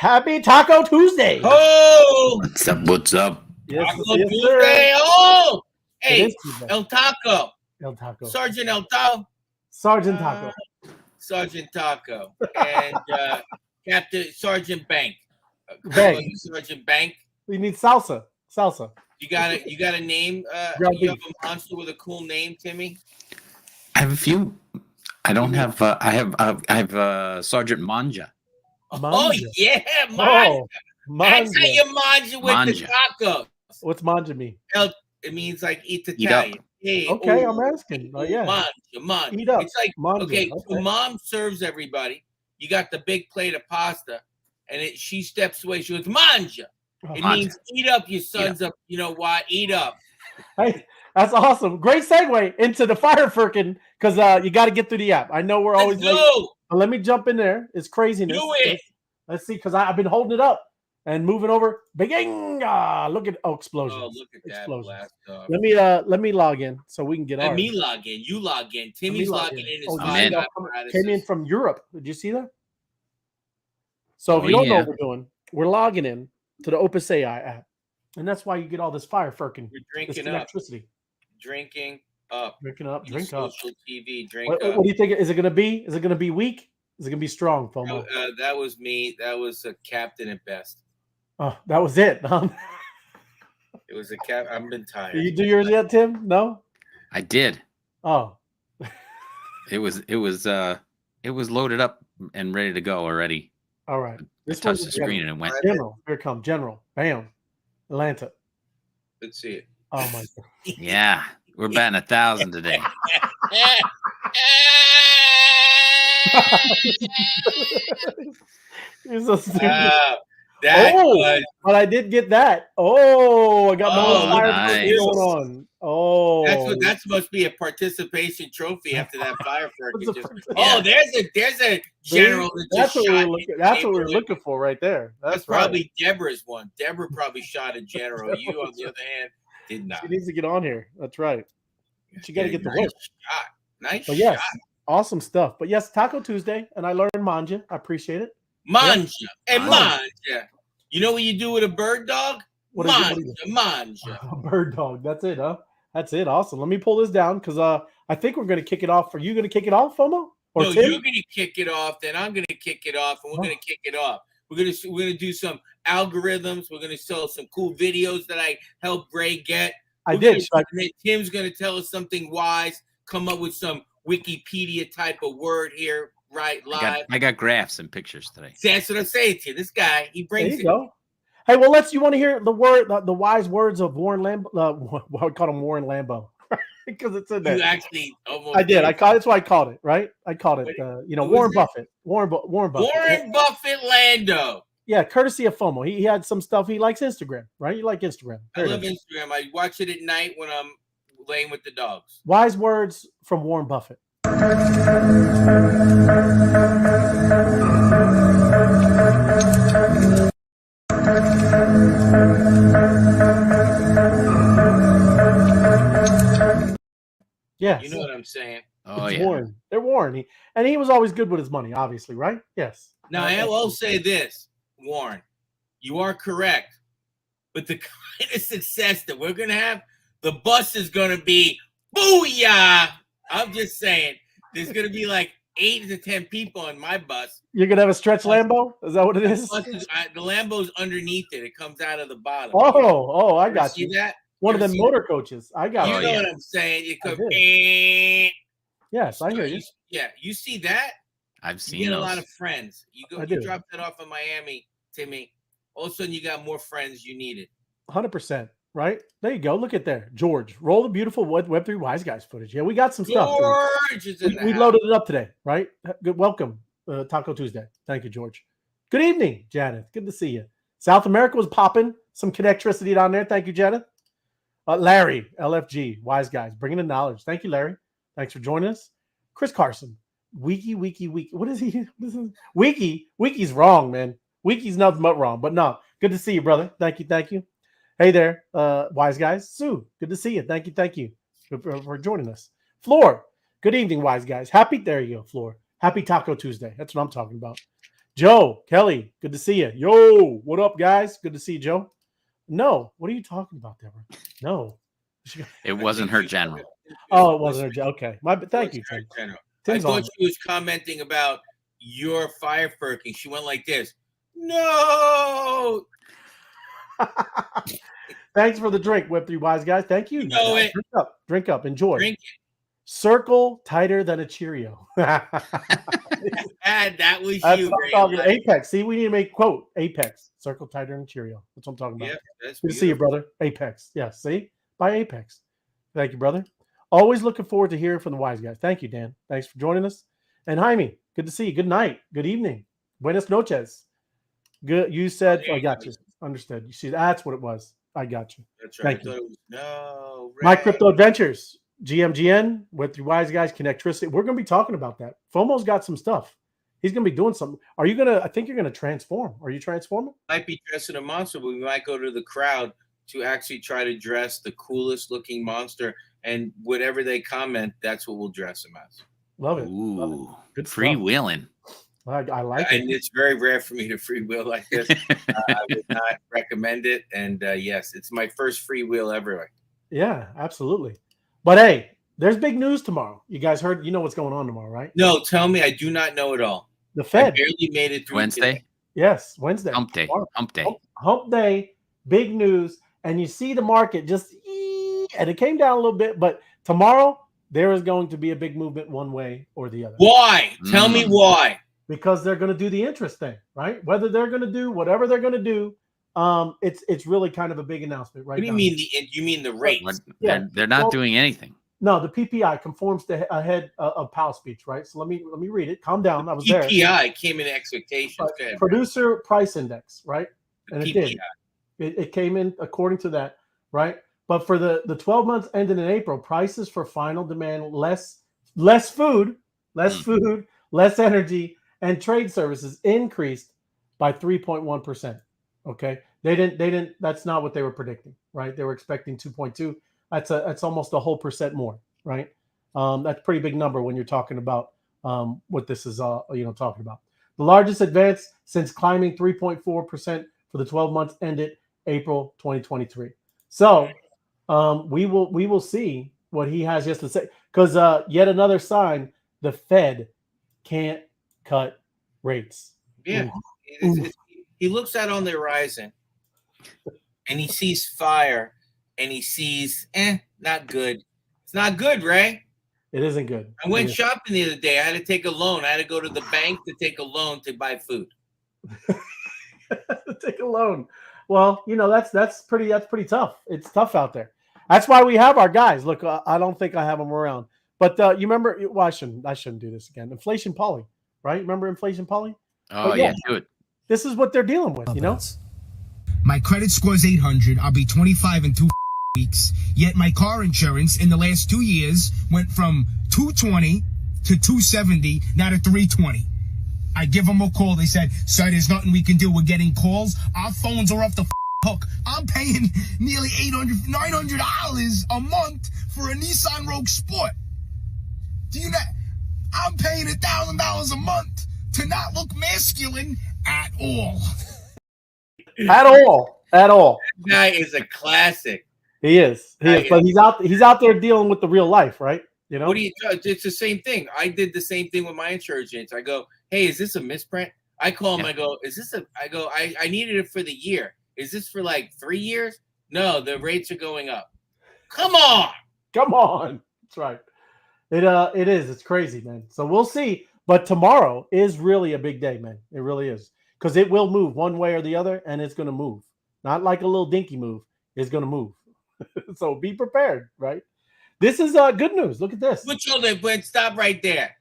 Happy Taco Tuesday. Oh, What's up? What's up? Yes, Taco yes, Tuesday. sir. Oh, It hey, is Tuesday. El Taco, El Taco. Sergeant El Taco, Sergeant Taco. Sergeant Taco, and Captain Sergeant Bank. Bank. Sergeant Bank. We need salsa. Salsa. You got a name? Ground You have beef. a monster with a cool name, Timmy? I have a few. I don't have. I have Sergeant Manja. Oh Manja. yeah, Manja. Oh, That's how manja. you manja with Manja. the tacos. What's manja mean? It means like eat Eat up. Italian. Hey, Okay, ooh, I'm asking. Oh, yeah. Manja. Eat up. It's like Manja. okay, so Okay. mom serves everybody. You got the big plate of pasta, and she steps away. She goes, "Manja." It Manja. means eat up, your sons up. You know why? Eat up. Hey, that's awesome. Great segue into the fire firkin because you got to get through the app. I know we're always Let's late. go. But let me jump in there. It's craziness. Do it. Let's see, because I've been holding it up and moving over. Bing! Look at explosions. Oh, look at that Explosions. blast off. Let me log in so we can get Let ours. me log in. You log in. Timmy's log logging in. Oh, His you I'm in. see that came in from Europe. Did you see that? So if Oh, you don't know yeah. what we're doing, we're logging in to the Opus AI app. And that's why you get all this fire firkin. We're This drinking up. electricity. Drinking up. Drinking up. Drink up. Social TV. Drink What up. do you think? Is it going to be? Is it going to be weak? Is it going to be strong, FOMO? That was me. That was a captain at best. Oh, that was it. It was a cap. I've been tired. Did you do yours yet, Tim? No? I did. Oh. It was loaded up and ready to go already. All right. I touched the screen and it went. General. Here it comes. General. Bam. Atlanta. Let's see it. Oh, my God. Yeah, we're batting 1,000 today. You're so stupid. That Oh, was but I did get that. Oh, I got my Oh, own fire nice. firkin going on. Oh. that supposed to be a participation trophy after that fire That's a firkin. part- Oh, there's a general that That's just what shot. we're looking. That's what we're looking for right there. That's right. probably Deborah's one. Deborah probably shot a general. You, on the other hand, did not. She needs to get on here. That's right. She got to get the nice work. shot. Nice But yes, shot. awesome stuff. But yes, Taco Tuesday, and I learned manja. I appreciate it. Manja. And Manja. manja. You know what you do with a bird dog? What is it? Manja. Bird dog. That's it, huh? That's it. Awesome. Let me pull this down because I think we're going to kick it off. Are you going to kick it off, FOMO? Or No, Tim? you're gonna kick it off, then I'm gonna kick it off, and we're gonna kick it off. We're gonna do some algorithms. We're gonna sell some cool videos that I helped Gray get. I did. Tim's gonna tell us something wise. Come up with some Wikipedia type of word here, right? Live. I got graphs and pictures today. See, that's what I'm saying to you. This guy, he There brings you it. go. Hey, well, you want to hear the word, the wise words of Warren Lambo? I would call him Warren Lambo because it's in there. You actually almost I did. That's why I called it, right? I called it, Warren Buffett. Warren Buffett. Warren Buffett Lando. Yeah, courtesy of FOMO. He had some stuff. He likes Instagram, right? You like Instagram. I love Instagram. I watch it at night when I'm laying with the dogs. Wise words from Warren Buffett. Yeah, You know what I'm saying? Oh it's yeah. Warren. They're Warren. He was always good with his money, obviously, right? Yes. Now, I will say this, Warren, you are correct. But the kind of success that we're going to have, the bus is going to be booyah. I'm just saying, there's going to be like 8 to 10 people in my bus. You're going to have a stretch Lambo? Is that what it is? The Lambo's underneath it. It comes out of the bottom. Oh, I got you. See that? One of them motor coaches. I got You you. know what I'm saying? You could. Yes, I hear you. Yeah, you see that? I've seen You get those. a lot of friends. You drop that off in Miami, Timmy. All of a sudden, you got more friends you needed. 100%. Right? There you go. Look at there. George, roll the beautiful Web3 Wise Guys footage. Yeah, we got some stuff. George is in We the loaded it up today, right? Good. Welcome, Taco Tuesday. Thank you, George. Good evening, Janet. Good to see you. South America was popping. Some connectricity down there. Thank you, Janet. Larry, LFG, Wise Guys, bringing the knowledge. Thank you, Larry. Thanks for joining us. Chris Carson, Wiki. What is he? Wiki's wrong, man. Wiki's nothing but wrong. But no, good to see you, brother. Thank you. Hey there, Wise Guys. Sue, good to see you. Thank you for joining us. Floor, good evening, Wise Guys. There you go, Floor. Happy Taco Tuesday. That's what I'm talking about. Joe Kelly, good to see you. Yo, what up, guys? Good to see you, Joe. No, what are you talking about, Deborah? No. It wasn't her general. Oh, it wasn't her. Joe. Okay, thank you, Tim. General. I Tim's thought on. she was commenting about your fireworking. She went like this. No. Thanks for the drink, Whip 3 Wise Guys. Thank you. You know it. Drink up. Enjoy. Drink Circle tighter than a Cheerio. that was That's you. what I'm talking about. Apex. See, we need to make quote Apex. Circle tighter than a Cheerio. That's what I'm talking about. Yep, that's good to see you, brother. Apex. Yeah, see? By Apex. Thank you, brother. Always looking forward to hearing from the Wise Guys. Thank you, Dan. Thanks for joining us. And Jaime, good to see you. Good night. Good evening. Buenas noches. Good. You said, I got you. Understood. You see, that's what it was. I got you. That's right. Thank you. No. My Crypto Adventures. GMGN with your Wise Guys, Connectricity. We're going to be talking about that. FOMO's got some stuff. He's going to be doing something. Are you going to, I think you're going to transform. Are you transforming? Might be dressing a monster, but we might go to the crowd to actually try to dress the coolest looking monster. And whatever they comment, that's what we'll dress him as. Love it. Ooh, Love it. Good freewheeling. I like it. And it's very rare for me to freewheel like this. I would not recommend it. And yes, it's my first freewheel ever. Yeah, absolutely. But hey, there's big news tomorrow. You guys heard, you know what's going on tomorrow, right? No, tell me. I do not know it all. The Fed. I barely made it through Wednesday? today. Yes, Wednesday. Hump day. Tomorrow. Hump day. Hump day, big news. And you see the market just, and it came down a little bit, but tomorrow there is going to be a big movement one way or the other. Why? Tell me why. Because they're going to do the interest thing, right? Whether they're going to do whatever they're going to do, it's really kind of a big announcement, right? What do you mean? You mean the rates? They're not doing anything. No, the PPI conforms to ahead of Powell speech, right? So let me read it. Calm down. I was there. PPI came in expectations. Producer price index, right? And PPI. it did. It came in according to that, right? But for the 12 months ending in April, prices for final demand, less food, less energy, and trade services increased by 3.1%. Okay. They didn't, that's not what they were predicting, right? They were expecting 2.2. That's almost a whole percent more, right? That's a pretty big number when you're talking about what this is talking about. The largest advance since climbing 3.4% for the 12 months ended April 2023. So we will see what he has just to say, because yet another sign the Fed can't cut rates. Yeah. He looks out on the horizon and he sees fire and he sees, not good. It's not good, Ray. It isn't good. I went shopping the other day. I had to take a loan. I had to go to the bank to take a loan to buy food. Take a loan. Well, that's pretty tough. It's tough out there. That's why we have our guys. Look, I don't think I have them around. But you remember? Well, I shouldn't do this again. Inflation Polly, right? Remember Inflation Polly? Oh yeah, do it. This is what they're dealing with, My credit score is 800. I'll be 25 in 2 weeks. Yet my car insurance in the last 2 years went from 220 to 270, now to 320. I give them a call. They said, "Sir, there's nothing we can do. We're getting calls. Our phones are off the hook." I'm paying nearly $900 a month for a Nissan Rogue Sport. Do you know? I'm paying $1,000 a month to not look masculine at all. At all. That guy is a classic. He is. But he's out there dealing with the real life, right? What do you? It's the same thing. I did the same thing with my insurance agents. I go, "Hey, is this a misprint?" I call him. I go, "Is this a?" I go, "I needed it for the year. Is this for like 3 years?" No, the rates are going up. Come on. That's right. It is. It's crazy, man. So we'll see. But tomorrow is really a big day, man. It really is, because it will move one way or the other, and it's going to move. Not like a little dinky move. It's going to move. So be prepared, right? This is good news. Look at this. Stop right there.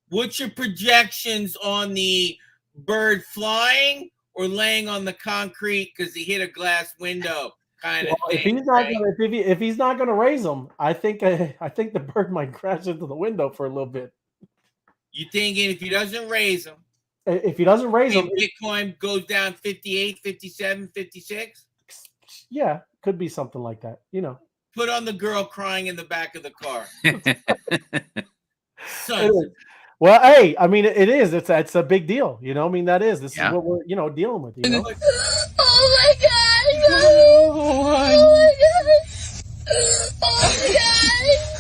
What's your projections on the bird flying or laying on the concrete because he hit a glass window kind of thing? If he's not going to raise them, I think the bird might crash into the window for a little bit. You thinking if he doesn't raise them? If he doesn't raise them, Bitcoin goes down 58, 57, 56? Yeah, could be something like that. Put on the girl crying in the back of the car. Well, hey, I mean, it is. It's a big deal. You know, I mean, this is Yeah. what we're dealing with. You know, Oh my god! Oh my god! Oh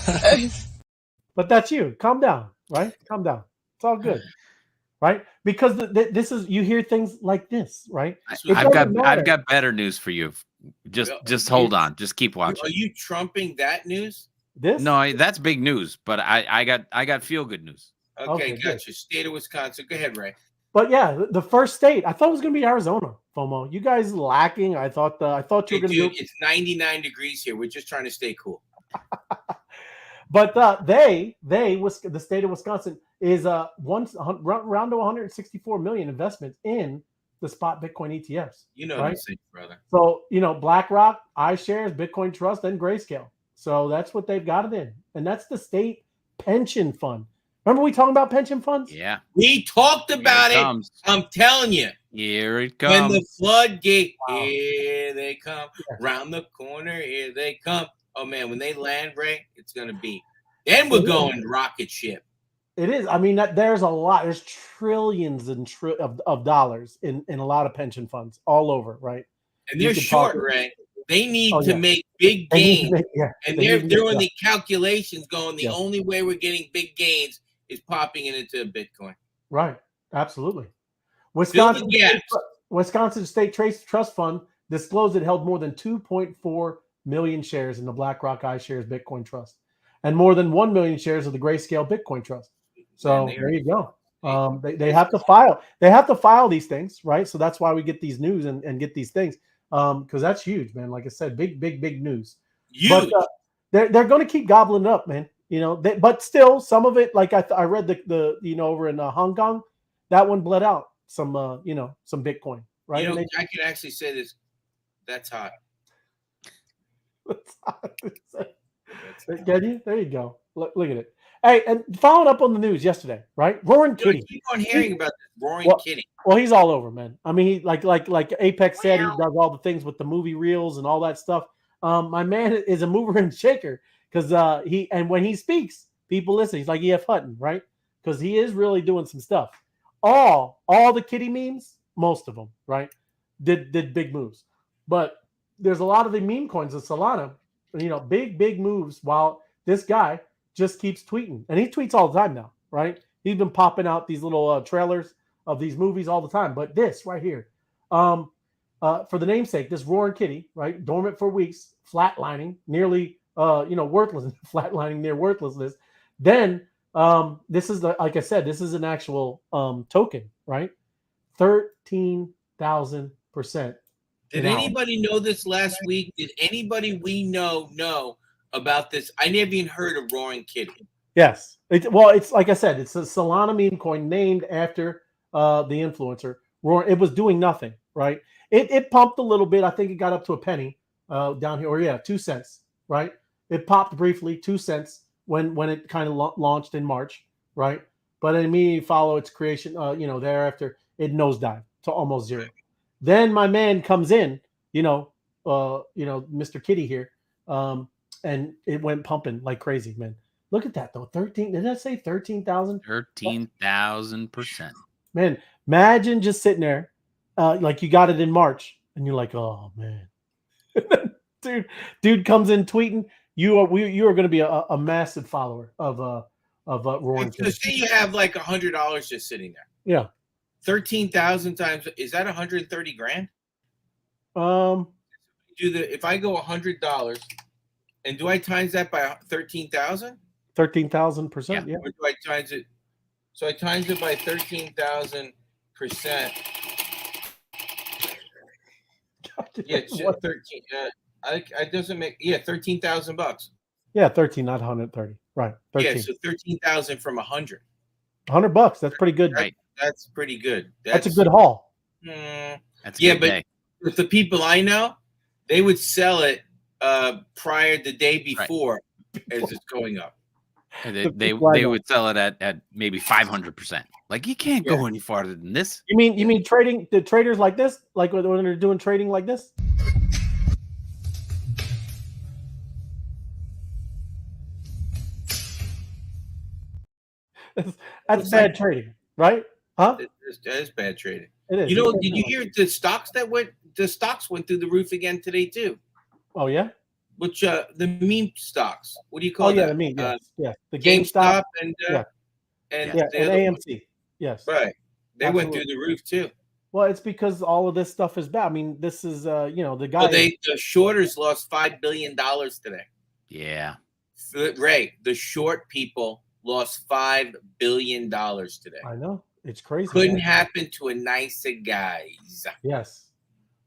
my god! but that's you. Calm down, right? Calm down. It's all good, right? Because this is you hear things like this, right? It I've doesn't matter. got better news for you. Just Yeah, hold on. Just keep watching. Are you trumping that news? This No, that's big news. But I got feel good news. Okay, Okay, good. gotcha. State of Wisconsin. Go ahead, Ray. But yeah, the first state I thought it was going to be Arizona. FOMO, you guys lacking. I thought you Hey, were going to dude, do. it's 99 degrees here. We're just trying to stay cool. But the state of Wisconsin is around to 164 million investments in the spot Bitcoin ETFs. You know Right. what I'm saying, brother. So BlackRock, iShares, Bitcoin Trust, and Grayscale. So that's what they've got it in, and that's the state pension fund. Remember we talking about pension funds? Yeah. We talked about Here it. comes. I'm telling you. Here it When comes. the floodgate, Wow. here they come. Yeah. Round the corner, here they come. Oh man, when they land, Ray, it's gonna be. Then we're going rocket ship. It is. I mean, there's a lot. There's trillions of dollars in a lot of pension funds all over, right? And You they're could short, talk- Ray. They need Oh, to yeah. make big They need to gains. make- yeah, And they they're need to make- doing the calculations going, the Yeah. only way we're getting big gains is popping it into Bitcoin. right. Absolutely. Fill the gaps. Wisconsin State Trust Fund disclosed it held more than 2.4 million shares in the BlackRock iShares Bitcoin Trust and more than 1 million shares of the Grayscale Bitcoin Trust. So Man, there you go. They have to file. They have to file these things, right? So that's why we get these news and get these things because that's huge, man. Like I said, big news. Huge. But they're going to keep gobbling it up, man. But still, some of it, like I read the over in Hong Kong, that one bled out some some Bitcoin, right? You know, And I can actually say this. That's hot. Can you? There you go. Look at it. Hey, and following up on the news yesterday, right? Roaring You know, I Kitty. keep on hearing about this roaring Well, kitty. Well, he's all over, man. I mean, he like Apex said, he does all the things with the movie reels and all that stuff. My man is a mover and shaker because when he speaks, people listen. He's like E.F. Hutton, right? Because he is really doing some stuff. All the kitty memes, most of them, right, did big moves. But there's a lot of the meme coins of Solana, big moves. While this guy just keeps tweeting, and he tweets all the time now, right? He's been popping out these little trailers of these movies all the time. But this right here, for the namesake, this roaring kitty, right, dormant for weeks, flatlining, nearly, worthless, flatlining near worthlessness. Then this is like I said, this is an actual token, right? 13,000%. Did anybody know this last week? Did anybody we know about this? I never even heard of roaring kitty. Yes. It's like I said, it's a Solana meme coin named after the influencer. It was doing nothing, right? It pumped a little bit. I think it got up to a penny down here, or 2 cents, right? It popped briefly, 2 cents when it kind of launched in March, right? But it immediately followed its creation, thereafter it nosedived to almost zero. Then my man comes in, Mr. Kitty here, and it went pumping like crazy, man. Look at that though. 13. Did I say 13,000? 13,000%. Man, imagine just sitting there, like you got it in March, and you're like, oh man, dude comes in tweeting. You are going to be a massive follower of Roaring So Kitty. say you have like $100 just sitting there. Yeah. 13,000 times, is that 130 grand? If I go $100, and do I times that by 13,000? 13,000%. Yeah. Or do I times it? So I times it by 13,000%. Yeah, it's What? 13. It doesn't make 13,000 bucks. Yeah, 13, not 130. Right. 13. Yeah, so 13,000 from 100. $100. That's pretty good. Right. That's pretty good. That's a good haul. That's a Yeah, good but day. with the people I know, they would sell it prior the day before as it's going up. They would sell it at maybe 500%. Like you can't go any farther than this. You mean trading the traders like this, like when they're doing trading like this? That's bad trading, right? Huh? That is bad trading. It is. You know, did you hear the stocks went through the roof again today too? Oh yeah. Which the meme stocks? What do you call Oh yeah, that? I mean, yes, yeah. The GameStop GameStop, and yeah. and yeah, the and other one. AMC. Yes. Right. They went Absolutely. through the roof too. Well, it's because all of this stuff is bad. I mean, this is the guy. Well, the shorters lost $5 billion today. Yeah. Ray, the short people lost $5 billion today. I know. It's crazy. Couldn't man. happen to a nicer guys. Yes.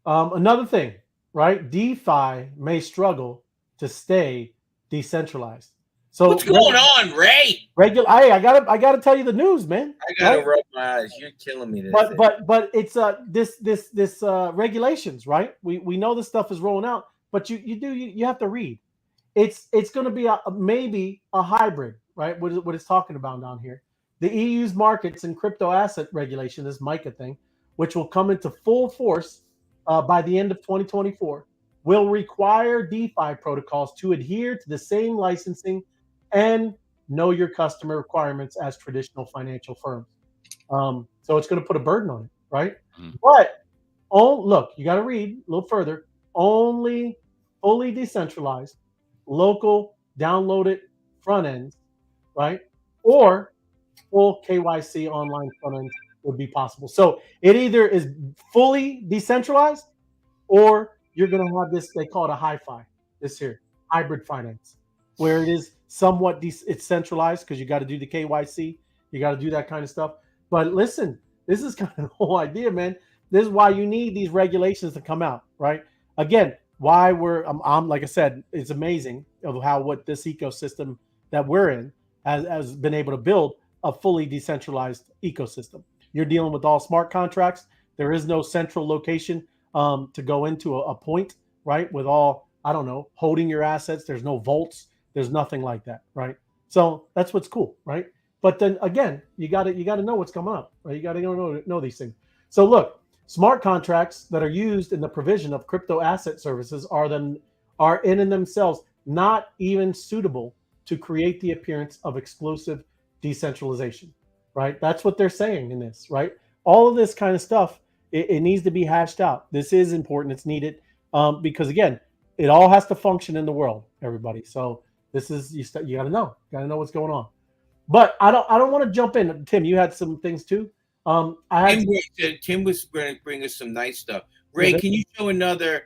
Another thing, right? DeFi may struggle to stay decentralized. So What's going on, Ray? Hey, I gotta tell you the news, man. I gotta right? rub my eyes. You're killing me. But it's this regulations, right? We know this stuff is rolling out, but you have to read. It's going to be maybe a hybrid, right? What it's talking about down here. The EU's markets and crypto asset regulation, this MiCA thing, which will come into full force by the end of 2024, will require DeFi protocols to adhere to the same licensing and know your customer requirements as traditional financial firms. So it's going to put a burden on it, right? Mm-hmm. But look, you got to read a little further. Only fully decentralized, local, downloaded front ends, right? Or full KYC online front ends would be possible. So it either is fully decentralized, or you're going to have this. They call it a hi-fi. This here hybrid finance, where it is somewhat it's centralized because you got to do the KYC, you got to do that kind of stuff. But listen, this is kind of the whole idea, man. This is why you need these regulations to come out, right? Again, why I'm like I said, it's amazing of how what this ecosystem that we're in has been able to build a fully decentralized ecosystem. You're dealing with all smart contracts. There is no central location to go into a point, right? With all, I don't know, holding your assets. There's no vaults. There's nothing like that, right? So that's what's cool, right? But then again, you got to know what's coming up, right? You got to know these things. So look, smart contracts that are used in the provision of crypto asset services are in and themselves not even suitable to create the appearance of exclusive decentralization, right? That's what they're saying in this, right? All of this kind of stuff, it needs to be hashed out. This is important. It's needed because again, it all has to function in the world, everybody. So this is you got to know what's going on. But I don't want to jump in. Tim, you had some things too. Tim was going to bring us some nice stuff. Ray, can you show another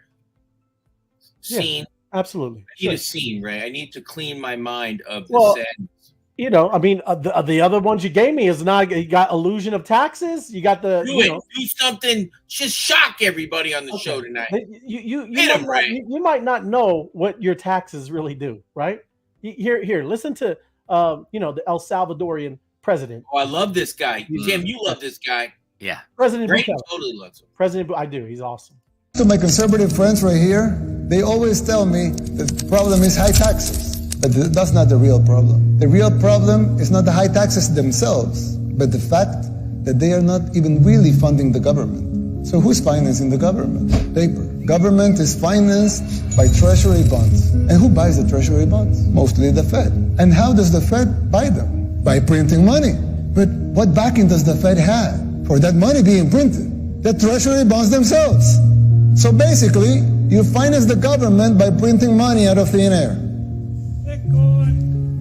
scene? Yeah, absolutely. I need a scene, Ray. I need to clean my mind of the sadness. You know, I mean, the other ones you gave me is not. You got illusion of taxes. You got the do something. Just shock everybody on the show tonight. You might not know what your taxes really do, right? Here, listen to the El Salvadorian president. Oh, I love this guy. Tim, you love this guy. Yeah, President Ray Bukele. Totally loves him. I do. He's awesome. To my conservative friends right here, they always tell me the problem is high taxes. But that's not the real problem. The real problem is not the high taxes themselves, but the fact that they are not even really funding the government. So who's financing the government? Paper. Government is financed by treasury bonds. And who buys the treasury bonds? Mostly the Fed. And how does the Fed buy them? By printing money. But what backing does the Fed have for that money being printed? The treasury bonds themselves. So basically, you finance the government by printing money out of thin air.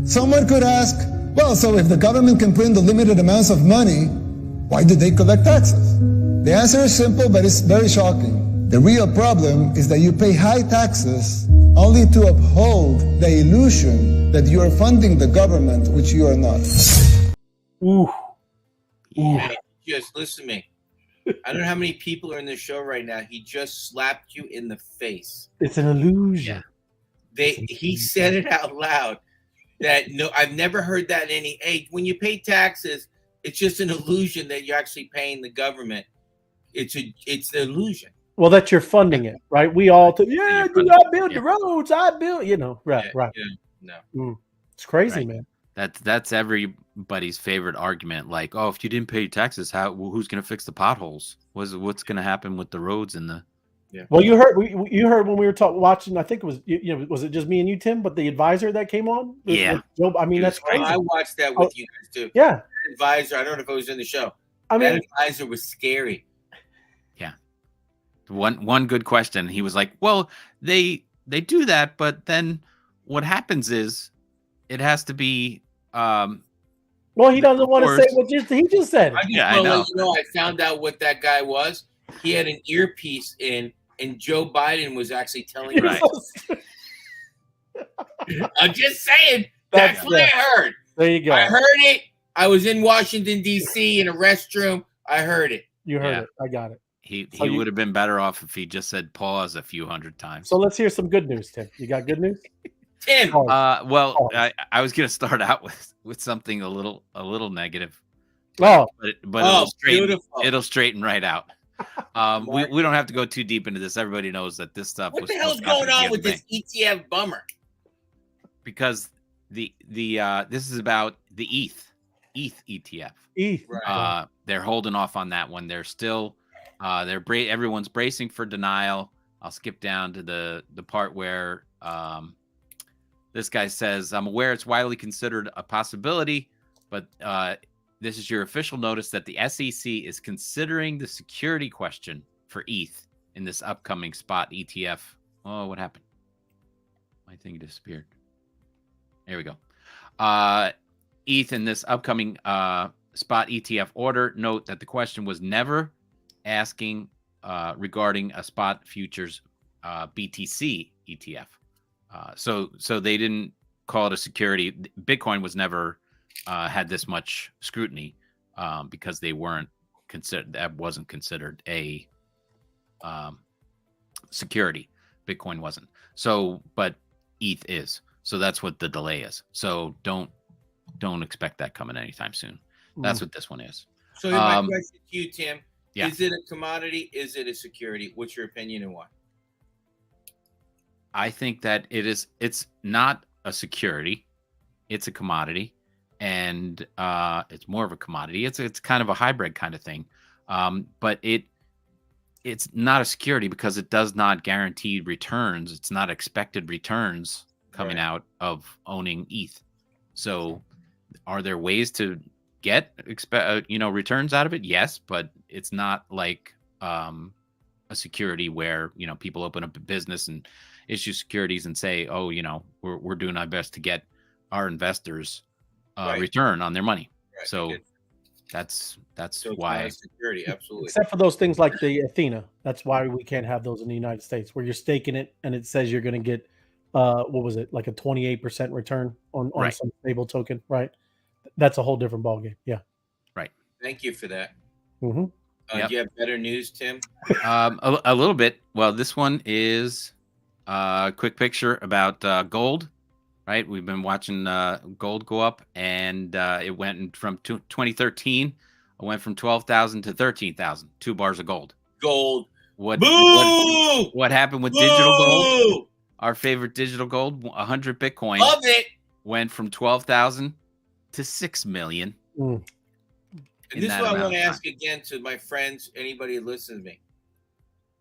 Someone could ask, well, so if the government can print unlimited amounts of money, why do they collect taxes? The answer is simple, but it's very shocking. The real problem is that you pay high taxes only to uphold the illusion that you are funding the government, which you are not. Ooh. Yeah, just listen to me. I don't know how many people are in the show right now. He just slapped you in the face. It's an illusion. He said it out loud. That I've never heard that in any age. When you pay taxes, it's just an illusion that you're actually paying the government. It's an illusion. Well, that you're funding it, right? We all I build the roads, I build, right. Yeah, no. It's crazy, man. That's everybody's favorite argument. Like, oh, if you didn't pay your taxes, who's going to fix the potholes? What's going to happen with the roads and the? Yeah. Well, you heard when we were watching. I think it was was it just me and you, Tim? But the advisor that came on, yeah. I mean, that's crazy. I watched that with you guys too. Yeah, advisor. I don't know if it was in the show. I That mean, advisor was scary. One good question. He was like, "Well, they do that, but then what happens is it has to be." well, he doesn't want to say what he just said. I just Yeah, I want to know. let you know I found out what that guy was. He had an earpiece in, and Joe Biden was actually telling him. Right. I'm just saying. That's- That's what I heard. There you go. I heard it. I was in Washington, D.C. in a restroom. I heard it. You heard Yeah. it. I got it. He So you- would have been better off if he just said pause a few hundred times. So let's hear some good news, Tim. You got good news? Tim, Oh, Well, Pause. I was gonna start out with something a little negative, oh, oh, beautiful. it'll straighten right out. We don't have to go too deep into this. Everybody knows that this stuff. What was the hell's supposed to going happen on with the other this day. ETF bummer? Because the this is about the ETH ETF. Right. They're holding off on that one. They're still everyone's bracing for denial. I'll skip down to the part where this guy says, "I'm aware it's widely considered a possibility, but this is your official notice that the SEC is considering the security question for ETH in this upcoming spot ETF." Oh, what happened? My thing disappeared. There we go. ETH in this upcoming spot ETF order. Note that the question was never asking regarding a spot futures BTC ETF. So they didn't call it a security. Bitcoin was never had this much scrutiny because they weren't considered. That wasn't considered a security. Bitcoin wasn't. So, but ETH is. So that's what the delay is. So don't expect that coming anytime soon. That's what this one is. So my question to you, Tim, Yeah. is it a commodity? Is it a security? What's your opinion and why? I think that it's not a security, it's a commodity, and it's more of a commodity. It's kind of a hybrid kind of thing, but it's not a security because it does not guarantee returns. It's not expected returns coming Right. out of owning ETH. So, are there ways to get returns out of it? Yes, but it's not like a security where people open up a business and issue securities and say, oh, we're doing our best to get our investors Right. return on their money. Right, So because- that's so it's why. not a security, absolutely. except for those things like the Athena. That's why we can't have those in the United States, where you're staking it and it says you're going to get, what was it, like a 28% return on Right. some stable token, right? That's a whole different ballgame. Yeah. Thank you for that. hmm Yep. Do you have better news, Tim? A little bit. Well, this one is a quick picture about gold, right? We've been watching gold go up, and it went from 2013. It went from 12,000 to 13,000. 2 bars of gold. Gold. What Boo! what happened with digital gold? Boo! Our favorite digital gold, 100 Bitcoin, Love it. went from 12,000 to 6 million. And in this is that what I amount want to of ask again to my friends, anybody who listens to me.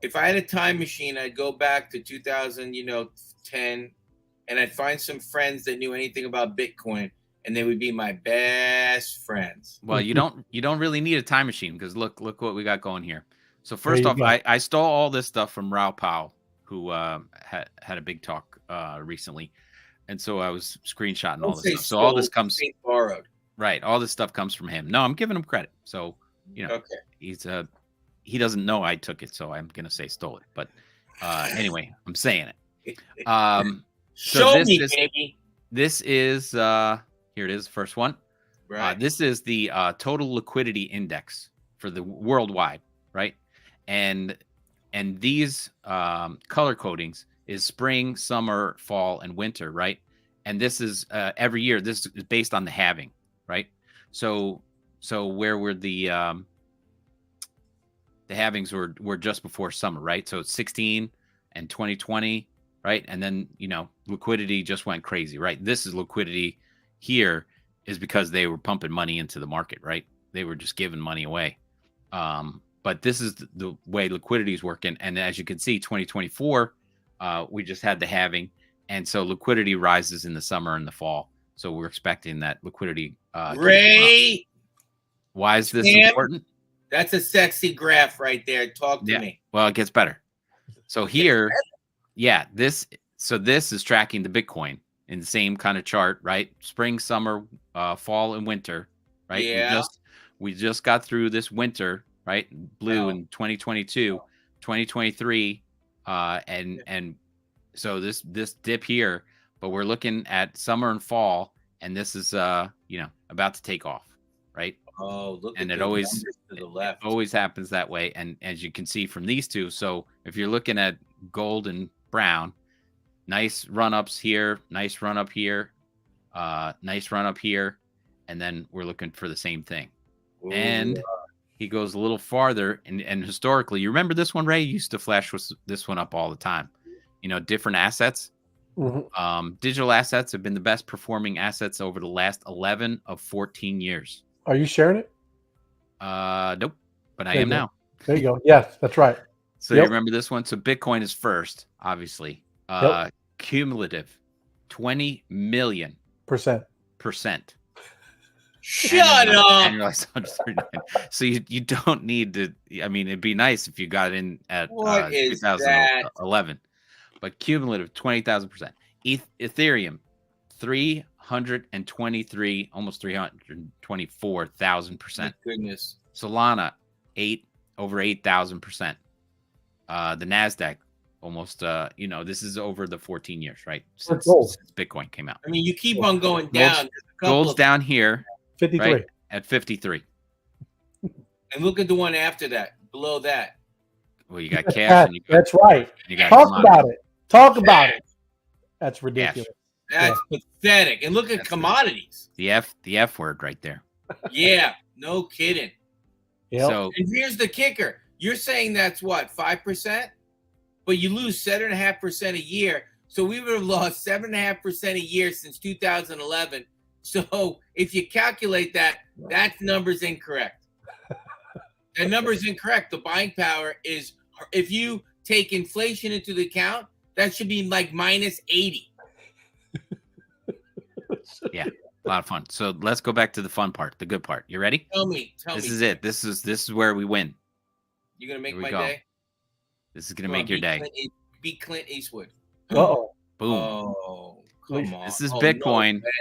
If I had a time machine, I'd go back to 2010, and I'd find some friends that knew anything about Bitcoin, and they would be my best friends. Well, you don't really need a time machine because look what we got going here. So first you off, go. I stole all this stuff from Raoul Pal, who had a big talk recently, and so I was screenshotting all Don't this say stuff. So all this stole, comes say borrowed. right. All this stuff comes from him. No, I'm giving him credit. So Okay. he doesn't know I took it, so I'm gonna say stole it. But anyway, I'm saying it. Show this me, is- baby. This is here it is, first one. Right. This is the total liquidity index for the worldwide, right? And these color codings is spring, summer, fall, and winter, right? And this is every year. This is based on the halving, right? So where were the halvings were just before summer, right? So it's 16 and 2020, right? And then liquidity just went crazy, right? This is liquidity here is because they were pumping money into the market, right? They were just giving money away. But this is the way liquidity is working. And as you can see, 2024, we just had the halving. And so liquidity rises in the summer and the fall. So we're expecting that liquidity. keeps going up. Ray, Why is this Sam? important? That's a sexy graph right there. Talk to me. Well, it gets better. So here, this is tracking the Bitcoin in the same kind of chart, right? Spring, summer, fall, and winter, right? Yeah. We just got through this winter, right? Blue in 2022, 2023, and so this dip here, but we're looking at summer and fall, and this is about to take off, right? Oh, look And at it the always numbers to the left. always happens that way. And as you can see from these two, so if you're looking at gold and brown, nice run ups here, nice run up here, nice run up here, and then we're looking for the same thing. Ooh, And he goes a little farther, and historically, you remember this one, Ray? You used to flash this one up all the time. Different assets. Mhm. Digital assets have been the best performing assets over the last 11 of 14 years. Are you sharing it? Nope, but I There am you go. now. There you go. Yes, that's right. So you Yep. remember this one? So Bitcoin is first, obviously. Yep. Cumulative 20 million %. percent. shut up. Annualized 139. So you don't need to. I mean, it'd be nice if you got in at What is 2011, but cumulative 20,000%. Ethereum 323, almost 324,000%. Goodness. Solana over 8,000%. The Nasdaq almost this is over the 14 years, right? Since Bitcoin came out. I mean, you keep on going down. There's a couple Gold's of- down here, 53. right? At 53. And look at the one after that, below that. Well, you got cash and you got, That's right. you got Talk commodities. about it. Talk about it. That's ridiculous. That's pathetic. And look at That's commodities. The F word right there. Yeah, no kidding. Yep. So And here's the kicker. You're saying that's what, 5%? But you lose 7.5% a year. So we would have lost 7.5% a year since 2011. So if you calculate that, that number's incorrect. That number's incorrect. The buying power is, if you take inflation into the account, that should be like minus 80. a lot of fun. So let's go back to the fun part, the good part. You ready? Tell me. This is it. This is where we win. You're going to make Here we my go. day? This is gonna make your day. Be Clint Eastwood. Uh-oh. Boom. Oh, come on. This is Oh, Bitcoin. no way.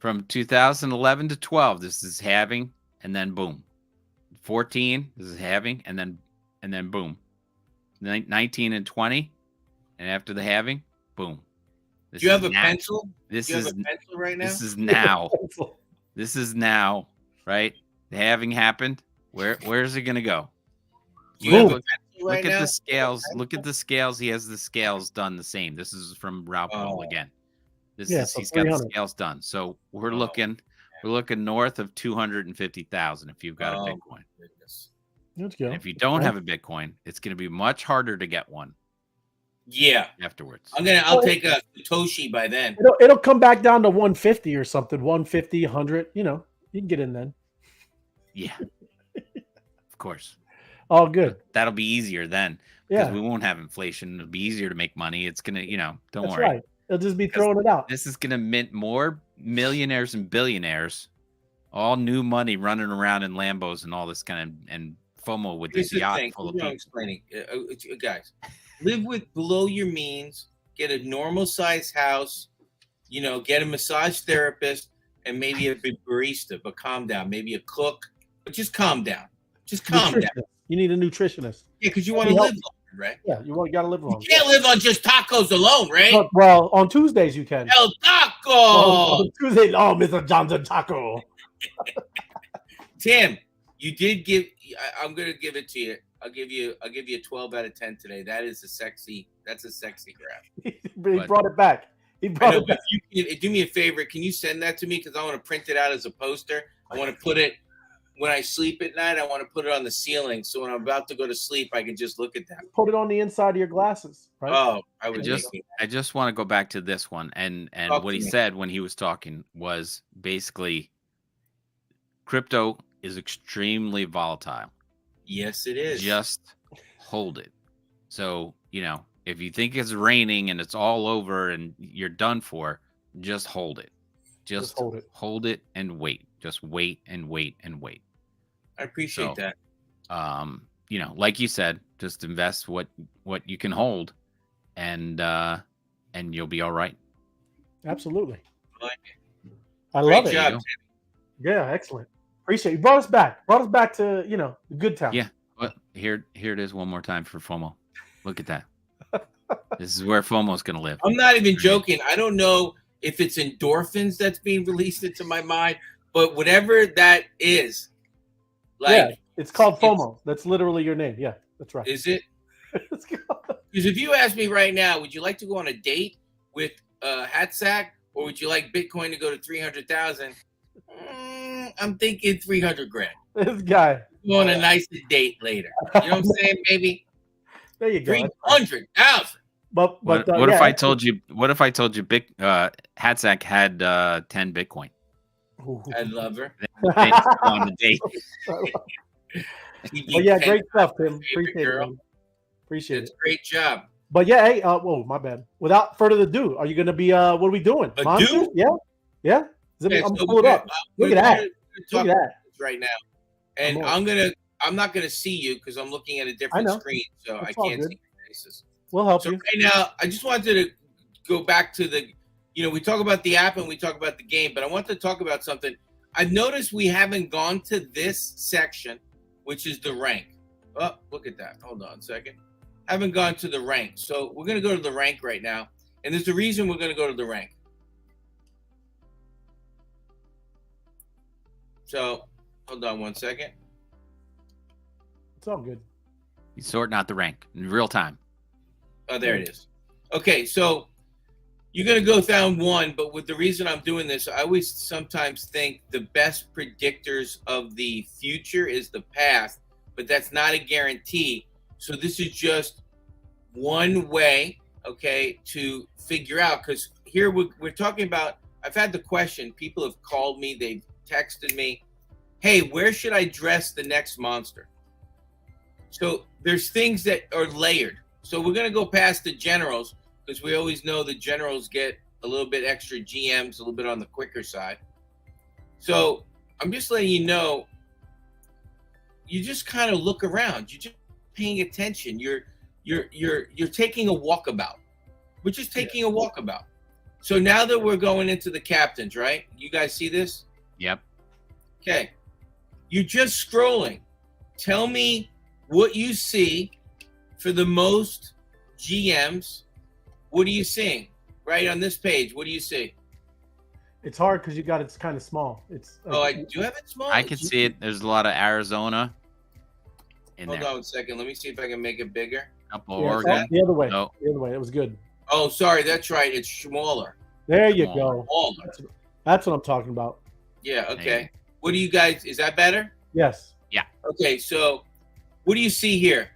From 2011 to 12, this is halving, and then boom. 14, this is halving, and then boom. 19 and 20, and after the halving, boom. This Do you have is a now. pencil? This Do you is have a pencil right now? this is now. This is now, right? The halving happened. Where's it gonna go? Do you have a Look, pencil right look at now? the scales. Look at the scales. He has the scales done the same. This is from Ralph Paul Oh. again. This Yeah, is so he's got the 300. scales done. So we're Oh. looking north of 250,000 if you've got a Oh. Bitcoin. Goodness. Let's go. And if you don't have a Bitcoin, it's going to be much harder to get one Yeah, afterwards. I'll take a Satoshi by then. It'll come back down to 150 or something. 150, 100. You can get in then. Yeah, of course. All good. That'll be easier then because Yeah, we won't have inflation. It'll be easier to make money. It's gonna, don't that's worry. right. They'll just be Because throwing it out. This is gonna mint more millionaires and billionaires, all new money running around in Lambos and all this kind of and FOMO with Here's this the yacht thing. full of Here's what I'm people. explaining, guys. Live with below your means. Get a normal size house. Get a massage therapist and maybe a big barista. But calm down. Maybe a cook. But just calm down. Just calm down. Nutritionist. You need a nutritionist. Yeah, because you want to Help. live longer, right? Yeah, you gotta live You long. can't live on just tacos alone, right? Well, on Tuesdays you can. El Taco. On Tuesdays, Mr. Johnson Taco. Tim, you did give. I'm gonna give it to you. I'll give you a 12 out of 10 today. That's a sexy graph. He But- brought it back. He I brought know, it back. but you can do me a favor. Can you send that to me? Because I want to print it out as a poster. I want to put it when I sleep at night. I want to put it on the ceiling, so when I'm about to go to sleep, I can just look at that. Put it on the inside of your glasses, right? Oh, I would Just- just. I just want to go back to this one and Talk what to he me. said when he was talking was basically crypto is extremely volatile. Yes, it is. Just hold it. So, if you think it's raining and it's all over and you're done for, just hold it. Just hold it. hold it and wait. Just wait and wait and wait. I appreciate So, that. Like you said, just invest what you can hold, and you'll be all right. Absolutely. Like, I great love it. job. Yeah, excellent. Appreciate you. Brought us back to, the good time. Yeah. Well, here it is one more time for FOMO. Look at that. This is where FOMO's going to live. I'm not even joking. I don't know if it's endorphins that's being released into my mind, but whatever that is, Yeah, it's called FOMO. That's literally your name. Yeah, that's right. is it? It's called- Because if you ask me right now, would you like to go on a date with Hatsack, or would you like Bitcoin to go to 300,000? I'm thinking 300 grand. This guy. Go on a nice date later. You know what I'm saying, baby? There you go. 300,000. But What yeah, if I told you? What if I told you Hatsack had 10 Bitcoin? Ooh. I love her. Then you go on the date. Well, yeah, great stuff, Tim. Favorite Appreciate it. girl. Man. Appreciate It's it. a great job. But yeah, hey, whoa, my bad. Without further ado, are you going to be? What are we doing? Ado? Monsters? Yeah. Is it, Okay, I'm so gonna pull it up. Look at that. We're Look talking at that. right now, and I'm on. I'm not gonna see you because I'm looking at a different know. screen, so It's I all can't good. see your faces. We'll help So you. right now, I just wanted to go back to we talk about the app and we talk about the game, but I want to talk about something. I've noticed we haven't gone to this section, which is the rank. Oh, look at that. Hold on a second. Haven't gone to the rank. So we're going to go to the rank right now. And there's a reason we're going to go to the rank. So hold on one second. It's all good. He's sorting out the rank in real time. Oh, there it is. Okay, so you're going to go down one, but with the reason I'm doing this, I always sometimes think the best predictors of the future is the past, but that's not a guarantee. So this is just one way, okay, to figure out, because here we're talking about, I've had the question, people have called me, they've texted me, hey, where should I dress the next monster? So there's things that are layered. So we're going to go past the generals, because we always know the generals get a little bit extra GMs, a little bit on the quicker side. So I'm just letting you know, you just kind of look around. You're just paying attention. You're taking a walkabout. We're just taking a walkabout. So now that we're going into the captains, right? You guys see this? Yep. Okay. You're just scrolling. Tell me what you see for the most GMs. What are you seeing? Right on this page, what do you see? It's hard because it's kind of small. It's Oh, I do have it small? I can see it. There's a lot of Arizona in Hold there. on a second. Let me see if I can make it bigger. Couple yeah, Oregon. the other way. No. The other way. It was good. Oh, sorry. That's right. It's smaller. There you Come go. Smaller. That's what I'm talking about. Yeah, There okay. you What do you guys, is that better? Yes. Okay, so what do you see here?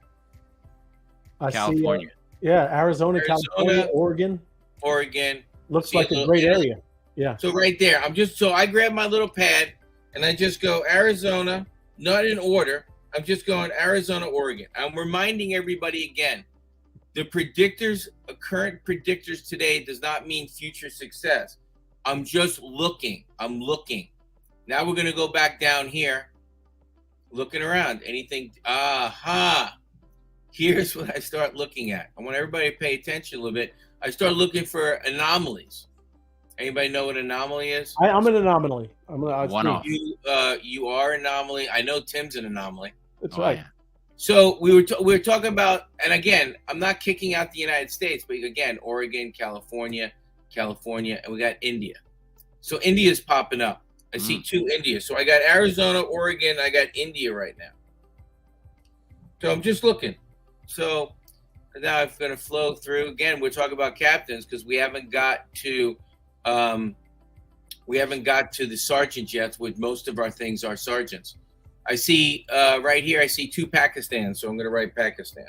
I California. see. Arizona, Arizona. California, Oregon. Oregon. Looks See like a a little great area. area. Yeah. So right there, I grab my little pad and I just go Arizona, not in order. I'm just going Arizona, Oregon. I'm reminding everybody again, the predictors, current predictors today does not mean future success. I'm just looking. I'm looking. Now we're going to go back down here, looking around. Anything? Aha. Here's what I start looking at. I want everybody to pay attention a little bit. I start looking for anomalies. Anybody know what anomaly is? I'm an anomaly. One off. You are anomaly. I know Tim's an anomaly. That's Oh, right. yeah. So we were talking about, and again, I'm not kicking out the United States, but again, Oregon, California, and we got India. So India's popping up. I see two Indias. So I got Arizona, Oregon, I got India right now. So I'm just looking. So now I'm going to flow through. Again, we're talking about captains because we haven't got to the sergeants yet, with most of our things are sergeants. I see right here, I see two Pakistan, so I'm going to write Pakistan.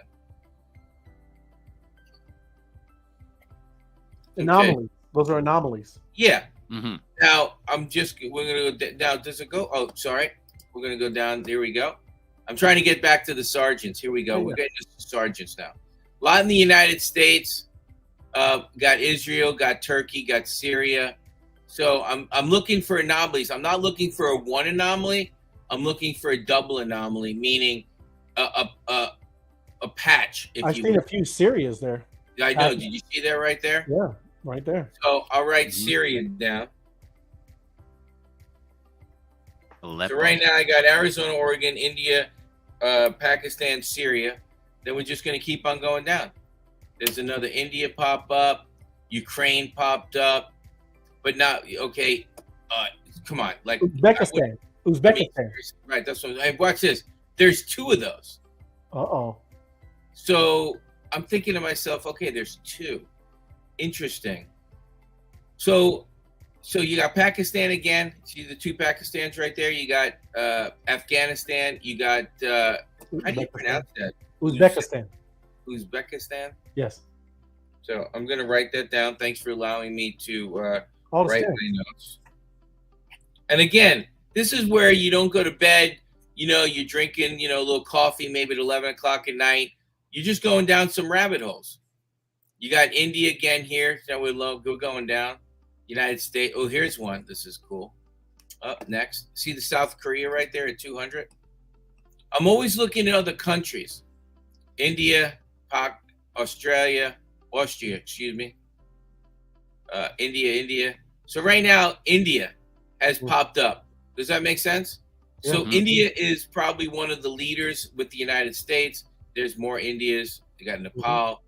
Anomalies. Okay. Those are anomalies. Yeah. Mm-hmm. Now, we're going to go down. Does it go? Oh, sorry. We're going to go down. There we go. I'm trying to get back to the sergeants. Here we go. Yeah. We're getting to the sergeants now. A lot in the United States. Got Israel, got Turkey, got Syria. So I'm looking for anomalies. I'm not looking for a one anomaly. I'm looking for a double anomaly, meaning a patch. If I've you seen will. a few Syrias there. I know. Did you see that right there? Yeah, right there. So I'll write Mhm. Syria down. Aleppo. So right now I got Arizona, Oregon, India, Pakistan, Syria. Then we're just going to keep on going down. There's another India pop up, Ukraine popped up, but not okay. Come on, like Uzbekistan. Uzbekistan. right? That's what. Hey, watch this. There's 2 of those. Uh-oh. So I'm thinking to myself, okay, there's 2. Interesting. So you got Pakistan again. See the 2 Pakistans right there. You got Afghanistan. You got how do you pronounce that? Uzbekistan. Uzbekistan. Yes. So I'm gonna write that down. Thanks for allowing me to All the write same. my notes. And again, this is where you don't go to bed. You know, you're drinking, a little coffee, maybe at 11 o'clock at night. You're just going down some rabbit holes. You got India again here. So we're going down. United States. Oh, here's one. This is cool. Up next. See the South Korea right there at 200? I'm always looking at other countries. India, Austria, excuse me. India. So right now, India has popped up. Does that make sense? So Mhm. India is probably one of the leaders with the United States. There's more Indias. I got Nepal.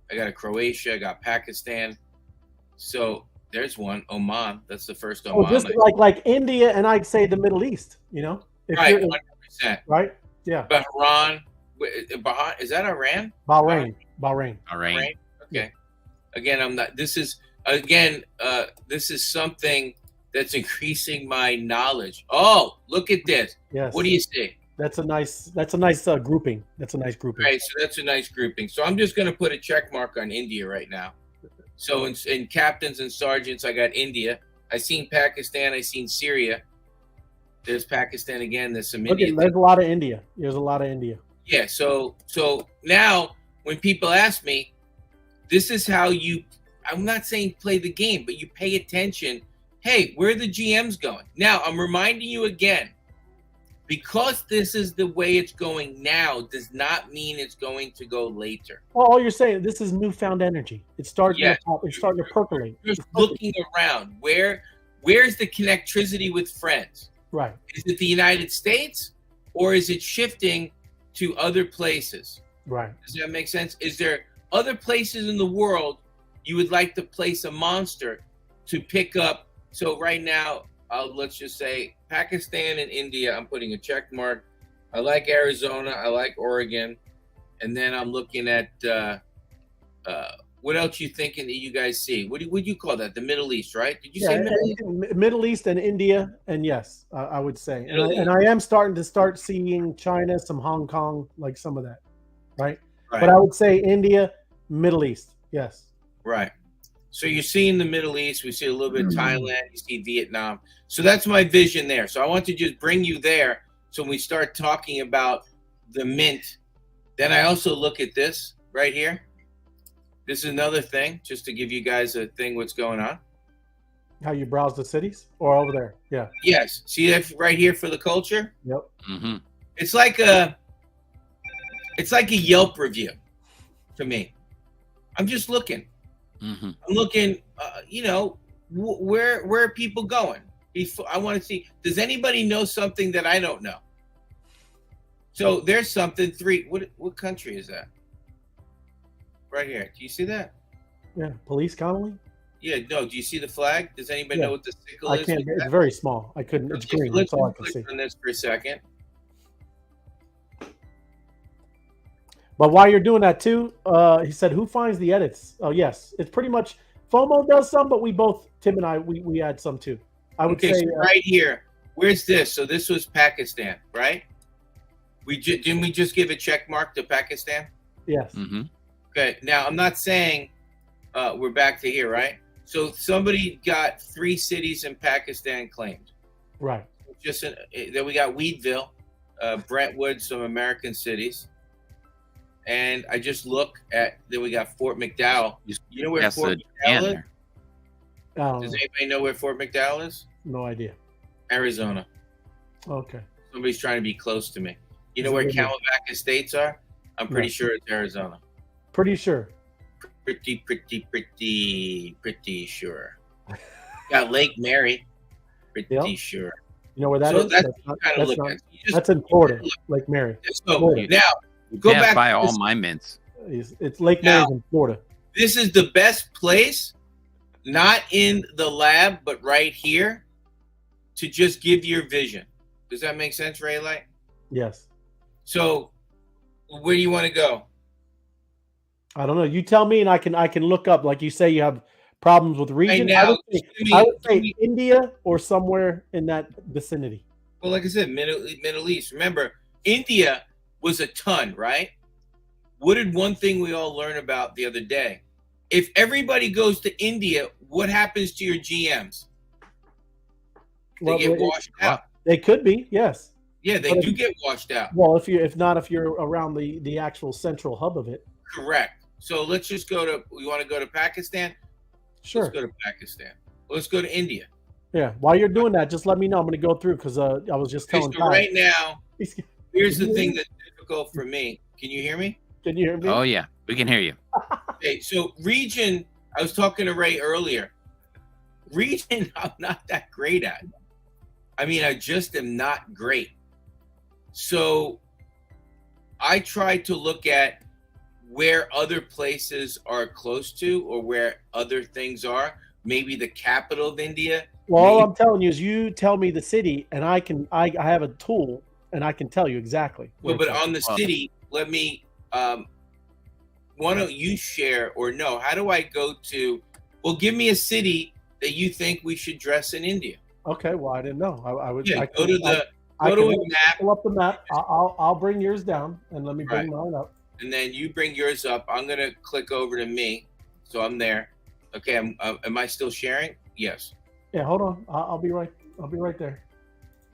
I got Croatia. I got Pakistan. So there's one. Oman. That's the first Oh, Oman. just like India, and I'd say the Middle East. If right, you're- 100%. right? Yeah. Bahrain. Is that Iran? Bahrain. All right. Right. Okay. Again, I'm not. This is something that's increasing my knowledge. Oh, look at this. Yes. What do you see? That's a nice grouping. That's a nice grouping. Right. So that's a nice grouping. So I'm just going to put a check mark on India right now. So in captains and sergeants, I got India. I seen Pakistan. I seen Syria. There's Pakistan again. There's some India. There's a lot of India. There's a lot of India. Yeah. So now when people ask me, this is how you. I'm not saying play the game, but you pay attention. Hey, where are the GMs going? Now, I'm reminding you again, because this is the way it's going now, does not mean it's going to go later. Well, all you're saying, this is newfound energy. It's starting Yeah. to pop. It's starting to percolate. Just looking around, where's the connectivity with friends? Right. Is it the United States, or is it shifting to other places? Right. Does that make sense? Is there other places in the world you would like to place a monster to pick up? So right now, let's just say Pakistan and India, I'm putting a check mark. I like Arizona. I like Oregon. And then I'm looking at what else you thinking that you guys see? What would you call that? The Middle East, right? Did you say Middle East? Middle East and India, and yes, I would say. Middle And I am starting to seeing China, some Hong Kong, like some of that, right? Right. But I would say India, Middle East, yes. Right. So you're seeing the Middle East. We see a little bit of Thailand. You see Vietnam. So that's my vision there. So I want to just bring you there. So when we start talking about the mint, then I also look at this right here. This is another thing, just to give you guys a thing what's going on. How you browse the cities or over there? Yeah. Yes. See that right here for the culture? Yep. Mm-hmm. It's like a Yelp review to me. I'm just looking. Mm-hmm. I'm looking, where are people going? I want to see, does anybody know something that I don't know? So there's something, what country is that? Right here. Do you see that? Yeah. Police Connolly? Yeah, no. Do you see the flag? Does anybody Yeah. know what the sickle I is? can't. It's very small. I couldn't. It's Okay, green. so let's That's all I can click see. on this for a second. But while you're doing that too, he said, "Who finds the edits?" Oh yes, it's pretty much FOMO does some, but Tim and I, we add some too. I would Okay, say so right here. Where's this? So this was Pakistan, right? Didn't we just give a check mark to Pakistan? yes. Mm-hmm. Okay. Now I'm not saying we're back to here, right? So somebody got 3 cities in Pakistan claimed. Right. Then we got Weedville, Brentwood, some American cities. And I just look at, then we got Fort McDowell. You know where Yes, Fort the McDowell and is? there. Does anybody know where Fort McDowell is? No idea. Arizona. Okay. Somebody's trying to be close to me. You know Is it where really? Camelback Estates are? I'm pretty No. sure it's Arizona. Pretty sure. Pretty sure. Got Lake Mary. Pretty Yep. sure. You know where that So is? that's That's not- kind of that's look not- at. You just- that's in Florida, Lake Mary. So Florida. now You go can't back buy to all this. my mints. It's Lake Now- Mary's in Florida. This is the best place, not in the lab, but right here, to just give your vision. Does that make sense, Raylight? Yes. So, where do you want to go? I don't know. You tell me, and I can look up. Like you say, you have problems with region. now, I would say, give me- I would say give me- India or somewhere in that vicinity. Well, like I said, Middle East. Remember, India was a ton, right? What did one thing we all learn about the other day? If everybody goes to India, what happens to your GMs? They Well, get washed out. they could be, yes. Yeah, they but do if- get washed out. Well, if you're around the actual central hub of it, Correct. So let's just go to. We want to go to Pakistan. sure. Let's go to Pakistan. Let's go to India. Yeah. While you're doing that, just let me know. I'm going to go through because I was just Okay, telling. so Ty. right now, here's the Can you thing hear that's difficult for me. Can you hear me? Can you hear me? Oh yeah, we can hear you. Okay, so region. I was talking to Ray earlier. Region, I'm not that great at. I mean, I just am not great. So I try to look at where other places are close to or where other things are. Maybe the capital of India. Well, all maybe- I'm telling you is you tell me the city, and I have a tool, and I can tell you exactly. Well, where but it's at. on the city, let me. Why don't you share or no? How do I go to? Well, give me a city that you think we should dress in India. Okay. Well, I didn't know. I would. Yeah, I go can- to the I go to can a map, pull up the map. I'll bring yours down, and let me bring mine up. and then you bring yours up. I'm gonna click over to me, so I'm there. Okay, am I still sharing? Yes. Yeah. Hold on. I'll be right. I'll be right there.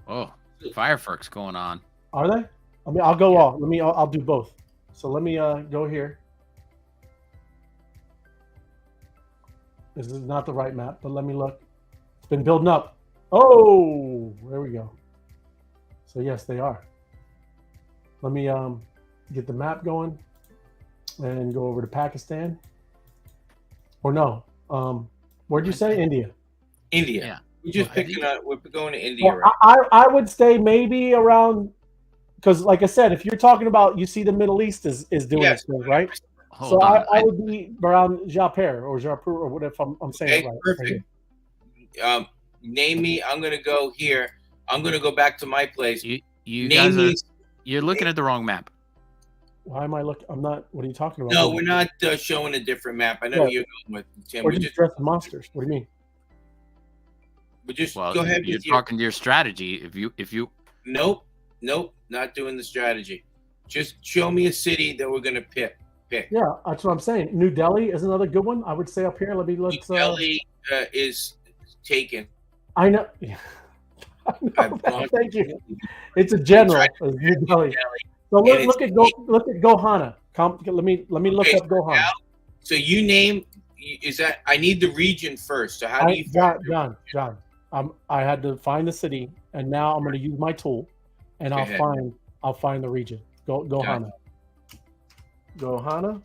Oh, fireworks going on. Are they? I mean, I'll go all. I'll do both. So let me go here. This is not the right map, but let me look. It's been building up. Oh, there we go. So yes, they are. Let me get the map going and go over to Pakistan. Or no, where'd you say? India. India. Yeah. We're just Well, I picking up. We're going to India. Well, Right? I would say maybe around, because like I said, if you're talking about, you see the Middle East is doing Yes. its thing, right? Hold So on. I would be around Jaipur or Jaipur or whatever I'm saying Okay, it right. perfect. Name me. I'm gonna go here. I'm gonna go back to my place. you Name guys me. you're looking at the wrong map. Why am I looking? I'm not. What are you talking about? No, we're not showing a different map. I know what Yeah. you're going with, Tim. We're We just just, dressed as monsters. What do you mean? we just Well, go ahead you're with your. talking to your strategy. If you Nope, not doing the strategy. Just show me a city that we're gonna pick. Yeah, that's what I'm saying. New Delhi is another good one. I would say up here. New Let's. Delhi is taken. I know. I know I've that. gone- Thank you. It's a general. Tried It's New Delhi. Delhi. So And look at Gohana. Let me look Okay, up Gohana. now- So you name. Is that? I need the region first. So how do you? John, I had to find the city, and now I'm going to use my tool, and Go I'll ahead. find the region. Gohana. Gohana.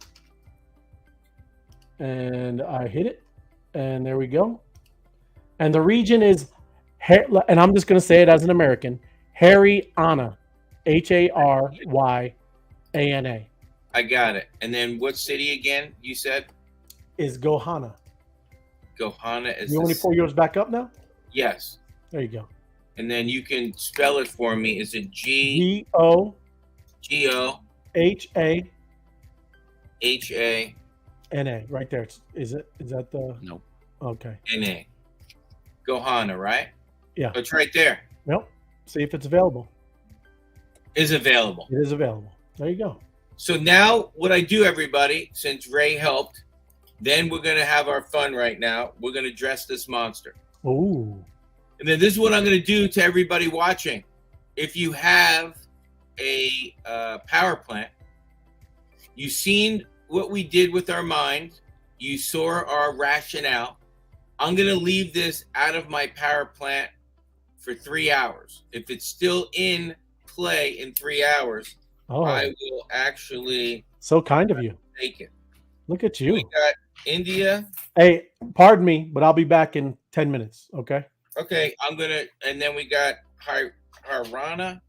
And I hit it, and there we go. And the region is, and I'm just going to say it as an American, Haryana, Haryana I got it. And then what city again? You said is Gohana. Gohana is. You want me to pull yours back up now? Yes. There you go. And then you can spell it for me. Is it G Gohana. Right there. Is that the? Nope. Okay. N-A. Gohana, right? Yeah. It's right there. Well, see if it's available. Is available. It is available. There you go. So now what I do, everybody, since Ray helped, then we're going to have our fun right now. We're going to dress this monster. Ooh. And then this is what I'm going to do to everybody watching. If you have a power plant, you've seen what we did with our mind. You saw our rationale. I'm going to leave this out of my power plant for 3 hours. If it's still in play in 3 hours, Oh, I will actually so kind of you. take it. Look at We you. got India. Hey, pardon me, but I'll be back in 10 minutes. Okay. Okay, and then we got Harana,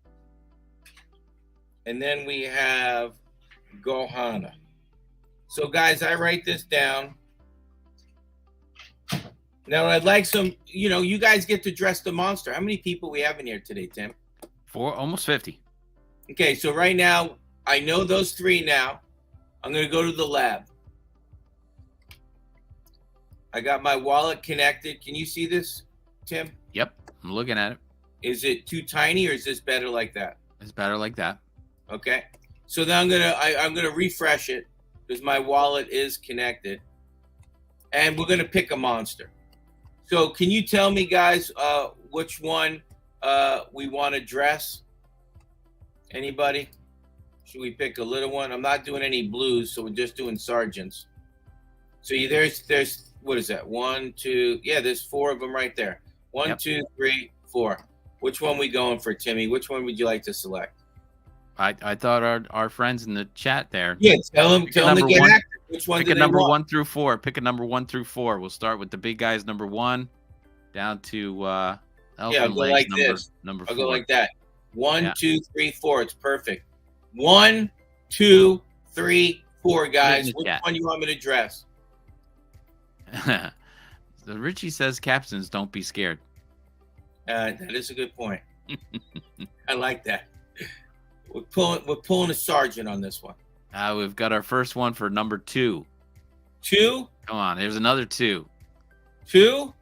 and then we have Gohana. So, guys, I write this down. Now, I'd like some, you guys get to dress the monster. How many people we have in here today, Tim? Almost 50. Okay, so right now, I know those 3 now. I'm going to go to the lab. I got my wallet connected. Can you see this, Tim? Yep, I'm looking at it. Is it too tiny, or is this better like that? It's better like that. Okay. So then I'm gonna refresh it because my wallet is connected, and we're gonna pick a monster. So can you tell me, guys, which one we want to dress? Anybody? Should we pick a little one? I'm not doing any blues, so we're just doing sergeants. So there's what is that? 1, 2, yeah, there's 4 of them right there. 1, Yep. 2, 3, 4. Which one we going for, Timmy? Which one would you like to select? I thought our friends in the chat there. Yeah, tell them to number get one. active. Which one Pick do a they number want? 1 through 4. Pick a number 1 through 4. We'll start with the big guys, number 1, down to I'll Elfin go Legs, like number this. number I'll 4. go like that. 1, Yeah. 2, 3, 4. It's perfect. 1, 2, 3, 4, guys. the Which chat. one you want me to dress? So Richie says, captains, don't be scared. That is a good point. I like that. We're pulling a sergeant on this one. We've got our first one for number 2. 2, Come on, here's another 2. 2.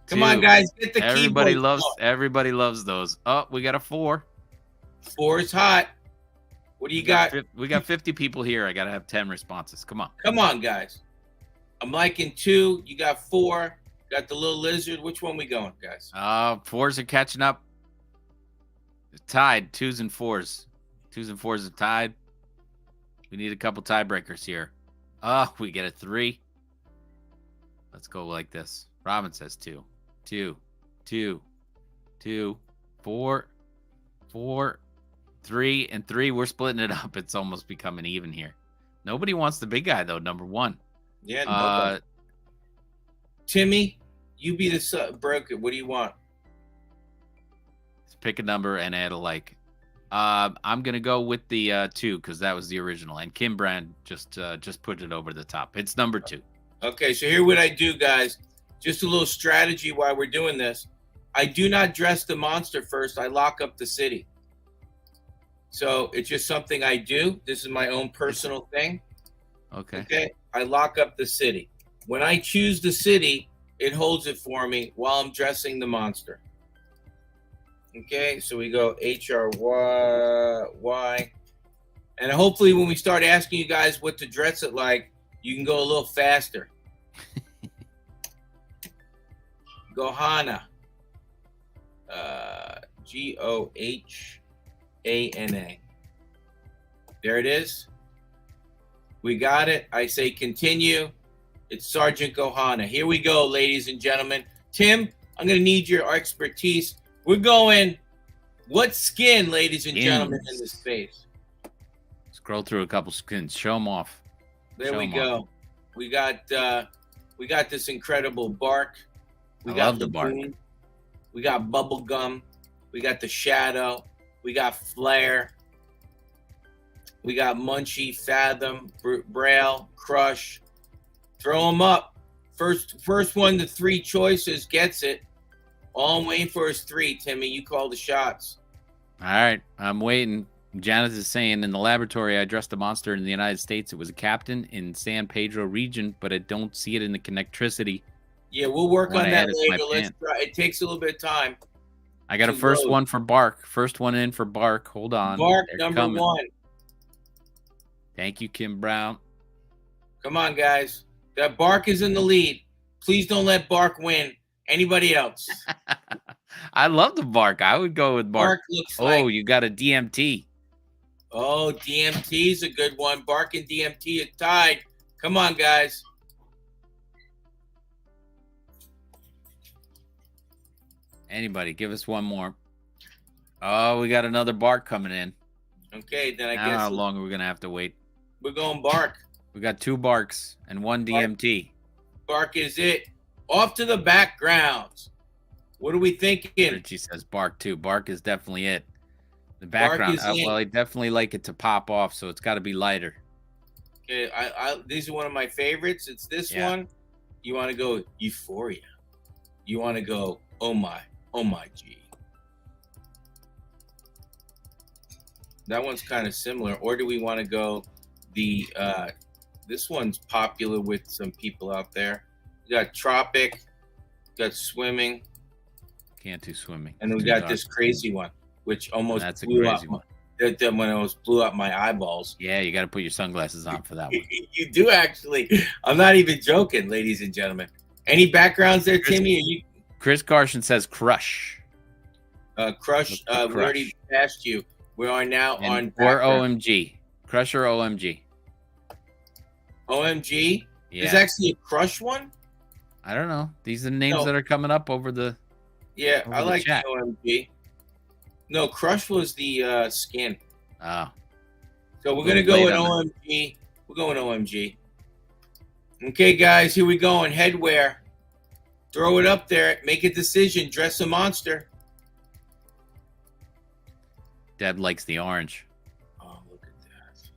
Come on, 2. guys, get the Everybody keyboard. loves. Everybody loves those. Oh, we got a 4. 4 is hot. What do you got? We got 50 people here. I gotta have 10 responses. Come on. Come on, guys. I'm liking 2. You got 4. Got the little lizard. Which one we going, guys? 4s are catching up. They're tied. 2s and 4s. 2s and 4s are tied. We need a couple tiebreakers here. We get a 3. Let's go like this. Robin says 2. 2, 2, 2, 4, 4, 3, and 3. We're splitting it up. It's almost becoming even here. Nobody wants the big guy though. Number 1. Yeah, nobody. Timmy, you be the broker. What do you want? Let's pick a number and add a like. I'm gonna go with the 2 because that was the original, and Kim Brand just put it over the top. It's number 2. Okay, so here what I do, guys. Just a little strategy while we're doing this. I do not dress the monster first. I lock up the city. So it's just something I do. This is my own personal thing. Okay. Okay. I lock up the city. When I choose the city, it holds it for me while I'm dressing the monster. Okay, so we go HRY. And hopefully when we start asking you guys what to dress it like, you can go a little faster. Gohana. Gohana. There it is. We got it. I say continue. It's Sergeant Gohana. Here we go, ladies and gentlemen. Tim, I'm going to need your expertise. We're going, what skin, ladies and gentlemen, in this space? Scroll through a couple skins. Show them off. There Show we 'em go. off. We got this incredible bark. We I got love the bark. Lagoon. We got bubble gum. We got the shadow. We got flare. We got Munchie, Fathom, Braille, Crush. Throw them up. First one to 3 choices gets it. All I'm waiting for is 3, Timmy. You call the shots. All right, I'm waiting. Janet is saying, in the laboratory, I dressed a monster in the United States. It was a captain in San Pedro region, but I don't see it in the connectricity. Yeah, we'll work Wanna on that add it to my later. Let's plan. try. It takes a little bit of time. I got a To first load. one for Bark. First one in for Bark. Hold on. Bark They're number coming. 1. Thank you, Kim Brown. Come on, guys. That Bark is in the lead. Please don't let Bark win. Anybody else? I love the Bark. I would go with Bark. Bark looks Oh, like. you got a DMT. Oh, DMT's a good one. Bark and DMT are tied. Come on, guys. Anybody, give us one more. Oh, we got another bark coming in. Okay, then I Now how guess long are we gonna have to wait? we're going bark. We got 2 barks and 1 DMT. Bark is it. Off to the backgrounds. What are we thinking? Richie says bark too. Bark is definitely it. The background. is it. Well, I definitely like it to pop off, so it's got to be lighter. Okay, these are one of my favorites. It's this Yeah. one. You want to go Euphoria. You want to go, oh my G. That one's kind of similar. Or do we want to go the this one's popular with some people out there. We got Tropic, got Swimming, Can't do swimming. and then we Too got dark. this crazy one, which almost That's a blew up crazy one. that when it almost blew up my eyeballs. Yeah, you got to put your sunglasses on for that one. You do actually. I'm not even joking, ladies and gentlemen. Any backgrounds there, Timmy? Are you Chris Carson says crush. Crush? Crush. We already passed you. We are now on And, or background. OMG. Crush or OMG. OMG. Yeah. There's actually a Crush one. I don't know. These are the names No. that are coming up over the. Yeah, Over I the like chat. OMG. No, Crush was the skin. Oh, So we're Little gonna go with late on OMG. We're going OMG. Okay, guys, here we go on headwear. Throw it up there. Make a decision. Dress a monster. Deb likes the orange. Oh, look at that.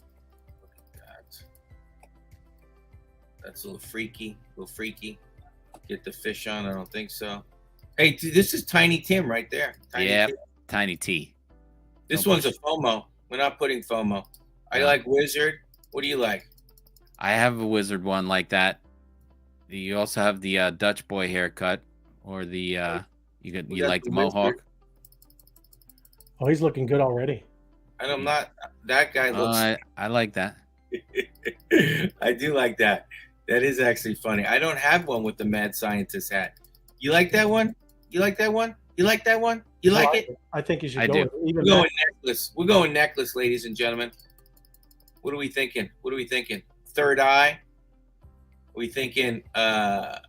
Look at that. That's a little freaky. Get the fish on. I don't think so. Hey, dude, this is Tiny Tim right there. Tiny Yeah. Tim. Tiny T. This No one's a FOMO. We're not putting FOMO. I No. like Wizard. What do you like? I have a wizard one like that. You also have the Dutch boy haircut, or the We you got like the the mohawk. wizard. Oh, he's looking good already. And I'm not. That guy Oh, looks. I like that. I do like that. That is actually funny. I don't have one with the mad scientist hat. You like that one? You like that one? You like that one? You like Oh, it? I think you should I go do. with it. Even We're going that. necklace. We're going necklace, ladies and gentlemen. What are we thinking? What are we thinking? Third eye? Are we thinking are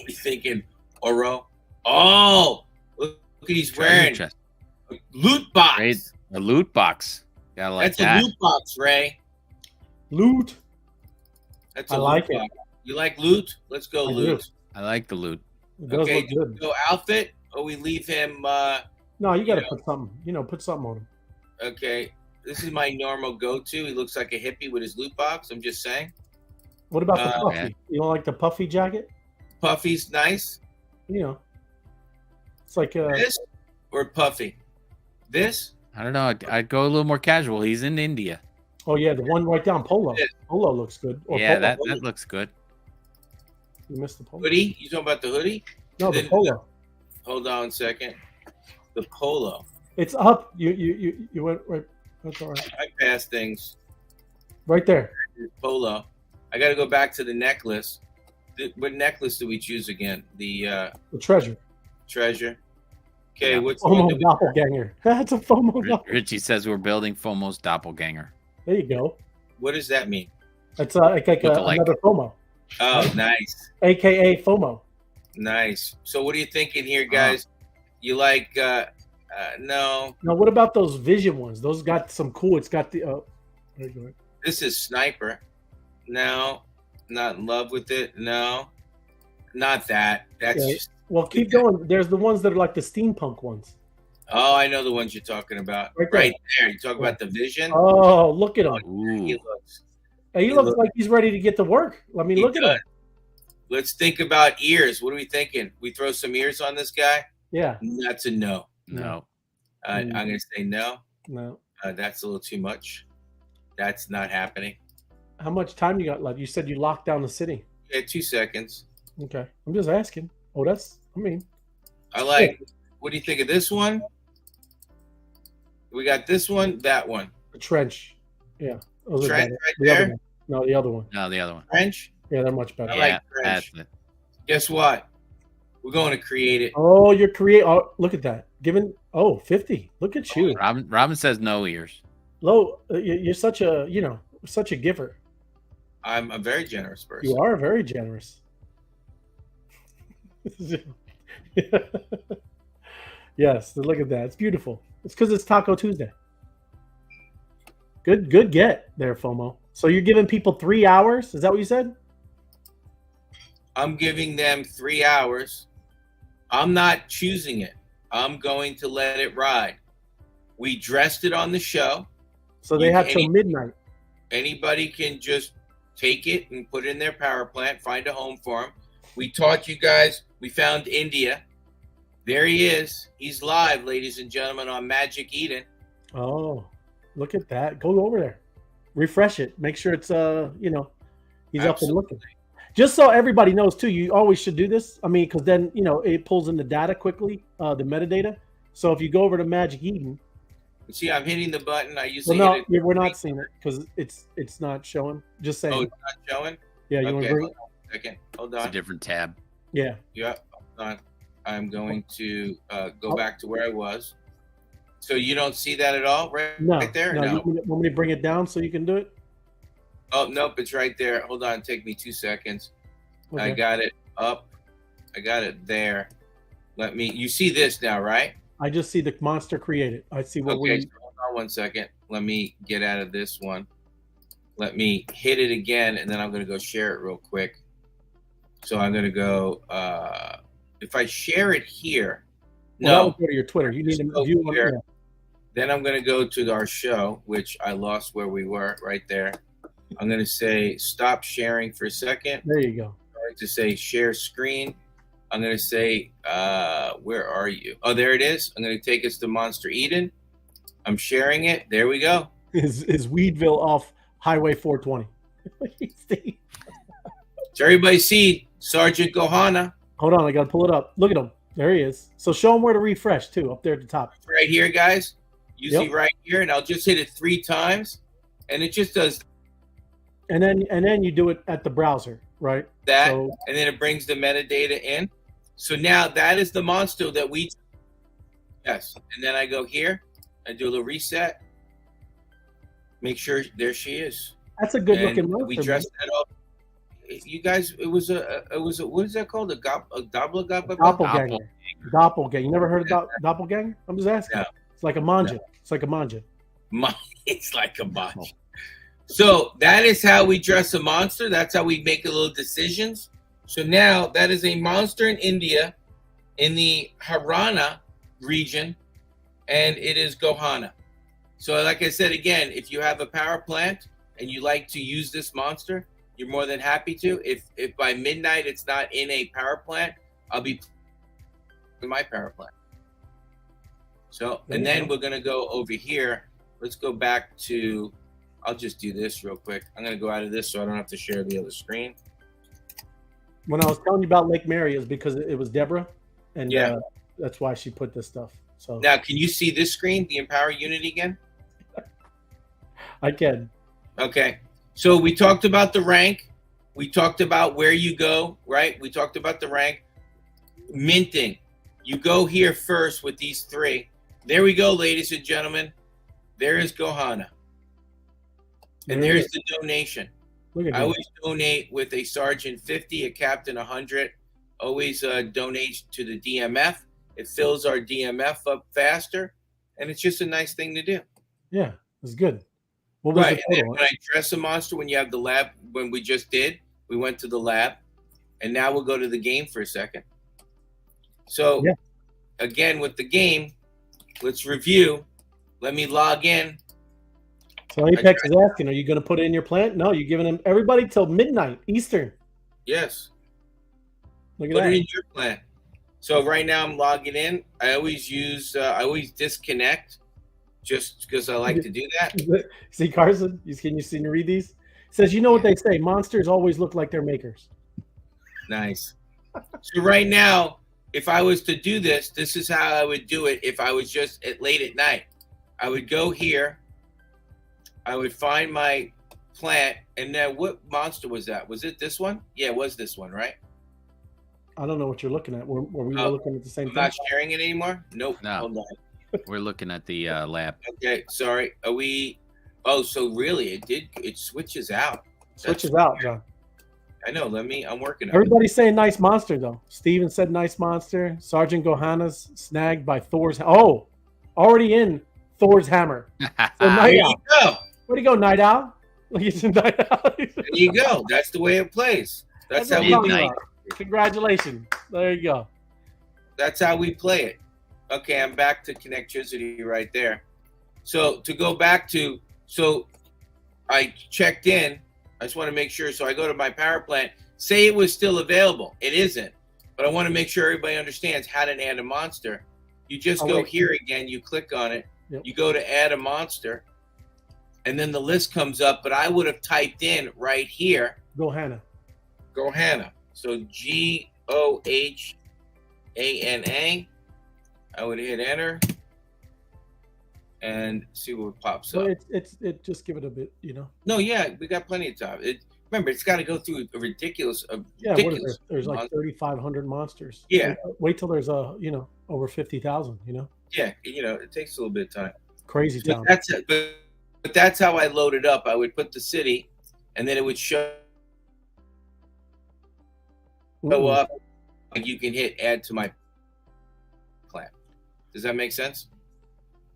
we thinking Oro? Oh, look what he's Treasure wearing. chest. Loot box. Great. A loot box. Gotta like That's that. a loot box, Ray. Loot. That's I a like loot it. box. You like loot? Let's go I do. loot. I like the loot. It does Okay, look good. go outfit, or we leave him. No, you got to know. put something. Put something on him. Okay, this is my normal go-to. He looks like a hippie with his loot box. I'm just saying. What about the puffy? yeah. You don't like the puffy jacket? Puffy's nice. It's like This or Puffy? This? I don't know. I'd go a little more casual. He's in India. oh yeah, the one right down polo. Yeah. Polo looks good. Or Yeah, polo. that looks good. You missed the polo. Hoodie? You talking about the hoodie? No, the Then- polo. Hold on a second. The polo. It's up. You went right. That's all right. I passed things. Right there. Polo. I got to go back to the necklace. What necklace do we choose again? The The treasure. treasure. Okay, Yeah. what's the one FOMO that we- doppelganger. That's a FOMO doppelganger. Richie says we're building FOMO's doppelganger. There you go. what does that mean? That's like Look-alike. another FOMO, Oh, nice. aka FOMO. Nice. So what are you thinking here, guys? You like no, Now, what about those Vision ones? Those got some cool. It's got the. There you go. this is Sniper. No, not in love with it. No. Not that. That's Okay. just Well, keep going. There's the ones that are like the steampunk ones. oh, I know the ones you're talking about. Right there. Right there. You talk about the Vision. Oh, look at him. He Ooh. looks. Hey, he He looks look- like he's ready to get to work. I mean, He look at him. does. Let's think about ears. What are we thinking? We throw some ears on this guy? Yeah. That's a no. No. I'm going to say no. No. That's a little too much. That's not happening. How much time you got left? You said you locked down the city. Yeah, 2 seconds. Okay. I'm just asking. Oh, I like. What do you think of this one? We got this one, that one. the trench. Yeah. Those are Trench better. right The other there. one. No, the other one. No, the other one. French. Yeah, they're much better. I Yeah, like French. that's it. Guess what? We're going to create it. Oh, you're Oh, look at that. Given 50. Look at you. Robin says no ears. Lo, you're such a such a giver. I'm a very generous person. You are very generous. Yes, look at that. It's beautiful. It's because it's Taco Tuesday. Good get there, FOMO. So you're giving people 3 hours? Is that what you said? I'm giving them 3 hours. I'm not choosing it. I'm going to let it ride. We dressed it on the show. So they You- have till any- midnight. Anybody can just take it and put it in their power plant, find a home for them. We taught you guys. We found India. There he is. He's live, ladies and gentlemen, on Magic Eden. Oh, look at that. Go over there. Refresh it. Make sure it's he's up and Absolutely. looking. Just so everybody knows too, you always should do this. I mean, because then it pulls in the data quickly, the metadata. So if you go over to Magic Eden, See, I'm hitting the button. I usually well, hit no, it. we're not seeing it because it's not showing. Just saying. Oh, it's not showing? Yeah, you want Okay, to bring hold it? on a second. Hold It's a on. different tab. Yeah. Yeah, hold on. I'm going to Oh. go back to where I was. So you don't see that at all, right? No. Right there? No. No. You want me to bring it down so you can do it? Oh, nope, it's right there. Hold on, take me 2 seconds. I Okay. got it up. I got it there. You see this now, right? I just see the monster created. I see what Okay, we. so hold on 1 second. Let me get out of this one. Let me hit it again, and then I'm going to go share it real quick. So I'm going to go, if I share it here, Well, that no, would go to your Twitter. You need to Just view over on here. yeah. then I'm going to go to our show, which I lost where we were right there. I'm going to say stop sharing for a second. There you go. I'm going to say share screen. I'm going to say, where are you? Oh, there it is. I'm going to take us to Monster Eden. I'm sharing it. There we go. Is Weedville off Highway 420? So everybody see Sergeant Gohana Hold on, I gotta pull it up. Look at him. There he is. So show him where to refresh too, up there at the top. right here, guys. You Yep. see right here, and I'll just hit it 3 times, and it just does And then you do it at the browser, right? that, So and then it brings the metadata in. So now that is the monster that we. Yes, and then I go here. I do a little reset. Make sure there she is. that's a good looking And monster. we man. dressed that up. You guys, it was a what is that called? A doppelganger? Doppelganger. Doppelganger. You never heard of doppelganger? I'm just asking. No. It's like a manja. It's like a manja. It's like a botch. So that is how we dress a monster. That's how we make a little decisions. So now that is a monster in India, in the Haryana region, and it is Gohana. So like I said again, if you have a power plant and you like to use this monster, you're more than happy to. If by midnight it's not in a power plant, I'll be in my power plant. So, There and you then go. we're going to go over here. Let's go back to, I'll just do this real quick. I'm going to go out of this so I don't have to share the other screen. When I was telling you about Lake Mary, is because it was Deborah, and Yeah. that's why she put this stuff. So Now, can you see this screen, the Empower Unity again? I can. Okay. So we talked about the rank. We talked about where you go, right? We talked about the rank. Minting. You go here first with these 3. There we go, ladies and gentlemen. There is Gohana. And There it there's is. the donation. Look at I that. always donate with a sergeant 50, a captain 100. Always donate to the DMF. It fills our DMF up faster, and it's just a nice thing to do. Yeah, it's good. What was Right. the And then total? when I dress a monster, when you have the lab, when we just did, we went to the lab, and now we'll go to the game for a second. So, Yeah. again, with the game, let's review. Let me log in. So Apex is asking, are you going to put it in your plant? No, you're giving them everybody till midnight Eastern. Yes. Look at Put that. it in your plan. So right now I'm logging in. I always use, I always disconnect just because I like to do that. See, Carson, can you see me read these? It says, you know what they say, monsters always look like their makers. Nice. So right now, if I was to do this, this is how I would do it. If I was just late at night, I would go here. I would find my plant. And then what monster was that? Was it this one? Yeah, it was this one, right? I don't know what you're looking at. Were we all Oh, looking at the same I'm thing? not sharing it anymore? Nope. No. Hold on. We're looking at the lab. Okay, sorry. Are we? Oh, so really, it switches out. Switches out, John. I know. I'm working on it. Everybody's saying nice monster though. Steven said nice monster. Sergeant Gohanna's snagged by Thor's. Oh, already in Thor's hammer. So There Night you Owl. go. Where'd he go, Night Owl? He's in Night Owl. There you go. That's the way it plays. That's how what we I'm talking play. about. Congratulations. There you go. That's how we play it. Okay, I'm back to connectivity right there. So to go back to, so I checked in. I just want to make sure. So I go to my power plant. Say it was still available. It isn't. But I want to make sure everybody understands how to add a monster. You just go here again. You click on it. Yep. You go to add a monster. And then the list comes up. But I would have typed in right here. Gohanna. Gohanna. So Gohanna. I would hit enter and see what pops So up. it just give it a bit, you know. No, yeah, we got plenty of time. Remember, it's got to go through a ridiculous. Yeah, what is there? There's like 3,500 monsters. Yeah. Wait till there's over 50,000. You know. Yeah, it takes a little bit of time. Crazy So town. that's it. But that's how I load it up. I would put the city, and then it would show up, and you can hit add to my plan. Does that make sense?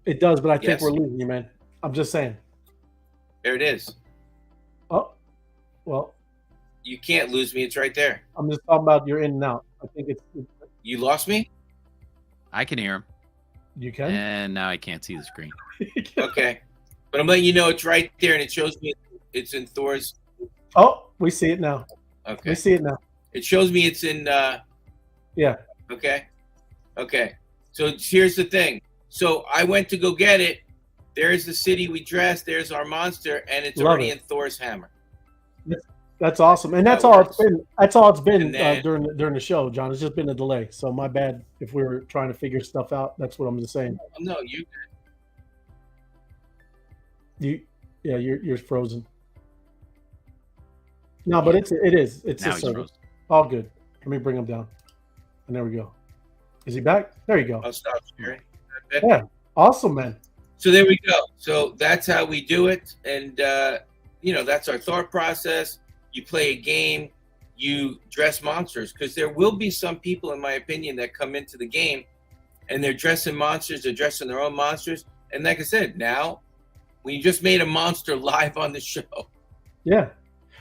It does, but I think Yes. we're losing you, man. I'm just saying. There it is. Oh, well, You can't lose me. It's right there. I'm just talking about your in and out. I think You lost me? I can hear him, you can. and now I can't see the screen. Okay. But I'm letting you know it's right there, and it shows me it's in Thor's. Oh, we see it now. Okay. We see it now. It shows me it's in. Yeah. Okay. Okay. So here's the thing. So I went to go get it. There's the city we dressed. There's our monster, and it's Love already it. in Thor's hammer. That's awesome, and that's That all works. it's been. That's all it's been And then- during the show, John. It's just been a delay. So my bad if we were trying to figure stuff out. That's what I'm just saying. No, you. You're frozen. No, but it is. It's Now a he's service. frozen. All good. Let me bring him down. And there we go. Is he back? There you go. I'll stop sharing. Yeah. Awesome, man. So there we go. So that's how we do it, and that's our thought process. You play a game, you dress monsters, because there will be some people, in my opinion, that come into the game and they're dressing monsters, they're dressing their own monsters, and like I said, now we just made a monster live on the show, Yeah.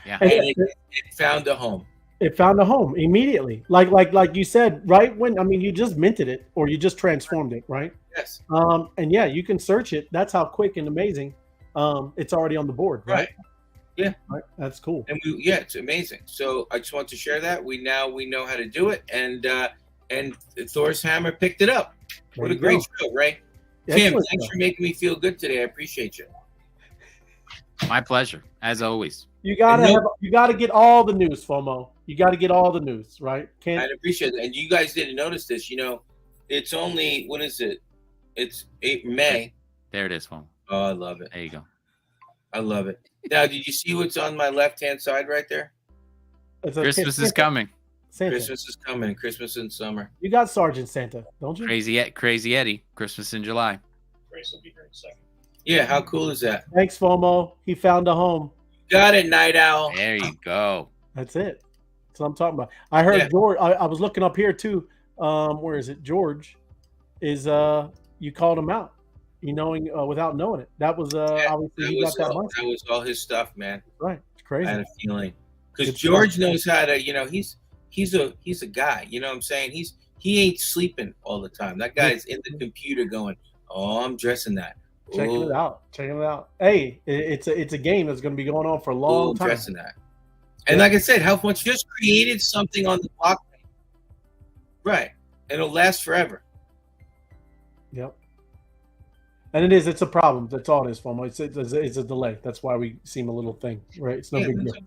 Yeah. And and it found a home. it found a home immediately. Like you said, right when you just minted it or you just transformed it, right? Yes, And yeah, you can search it. That's how quick and amazing it's already on the board, right? Right. That's cool. and it's amazing. So I just want to share that we know how to do it, and Thor's hammer picked it up. There What a you great go. show, Ray. Tim, Excellent thanks stuff. for making me feel good today. I appreciate you. My pleasure, as always. You gotta And you gotta get all the news, FOMO. You gotta get all the news, right? I appreciate it. And you guys didn't notice this. It's only, what is it? It's May. There it is, phone. Oh, I love it. There you go. I love it. Now, did you see what's on my left-hand side right there? It's a Christmas is Santa. coming. Santa. Christmas is coming. Christmas in summer. You got Sergeant Santa, don't you? Crazy Eddie. Christmas in July. Grace will be here in a second. Yeah, how cool is that? Thanks, FOMO. He found a home. Got it, Night Owl. There you go. That's it. That's what I'm talking about. I heard Yeah. George. I was looking up here too. Where is it? George is you called him out. Without knowing it. That was obviously That he got was, that all, monster. that was all his stuff, man. Right. It's I crazy. had a feeling. Because Good George stuff. knows how to, he's a guy. You know what I'm saying? He ain't sleeping all the time. That guy's in the computer going, "Oh, I'm dressing that. Checking it out. Checking it out. Hey, it's a game that's going to be going on for a Oh, long I'm time. dressing that." And like I said, how much just created something on the blockchain, right? And it'll last forever. Yep. And it's a problem. That's all it is, FOMO. It's a delay. That's why we seem a little thing, right? It's no Yeah, big that's deal. okay.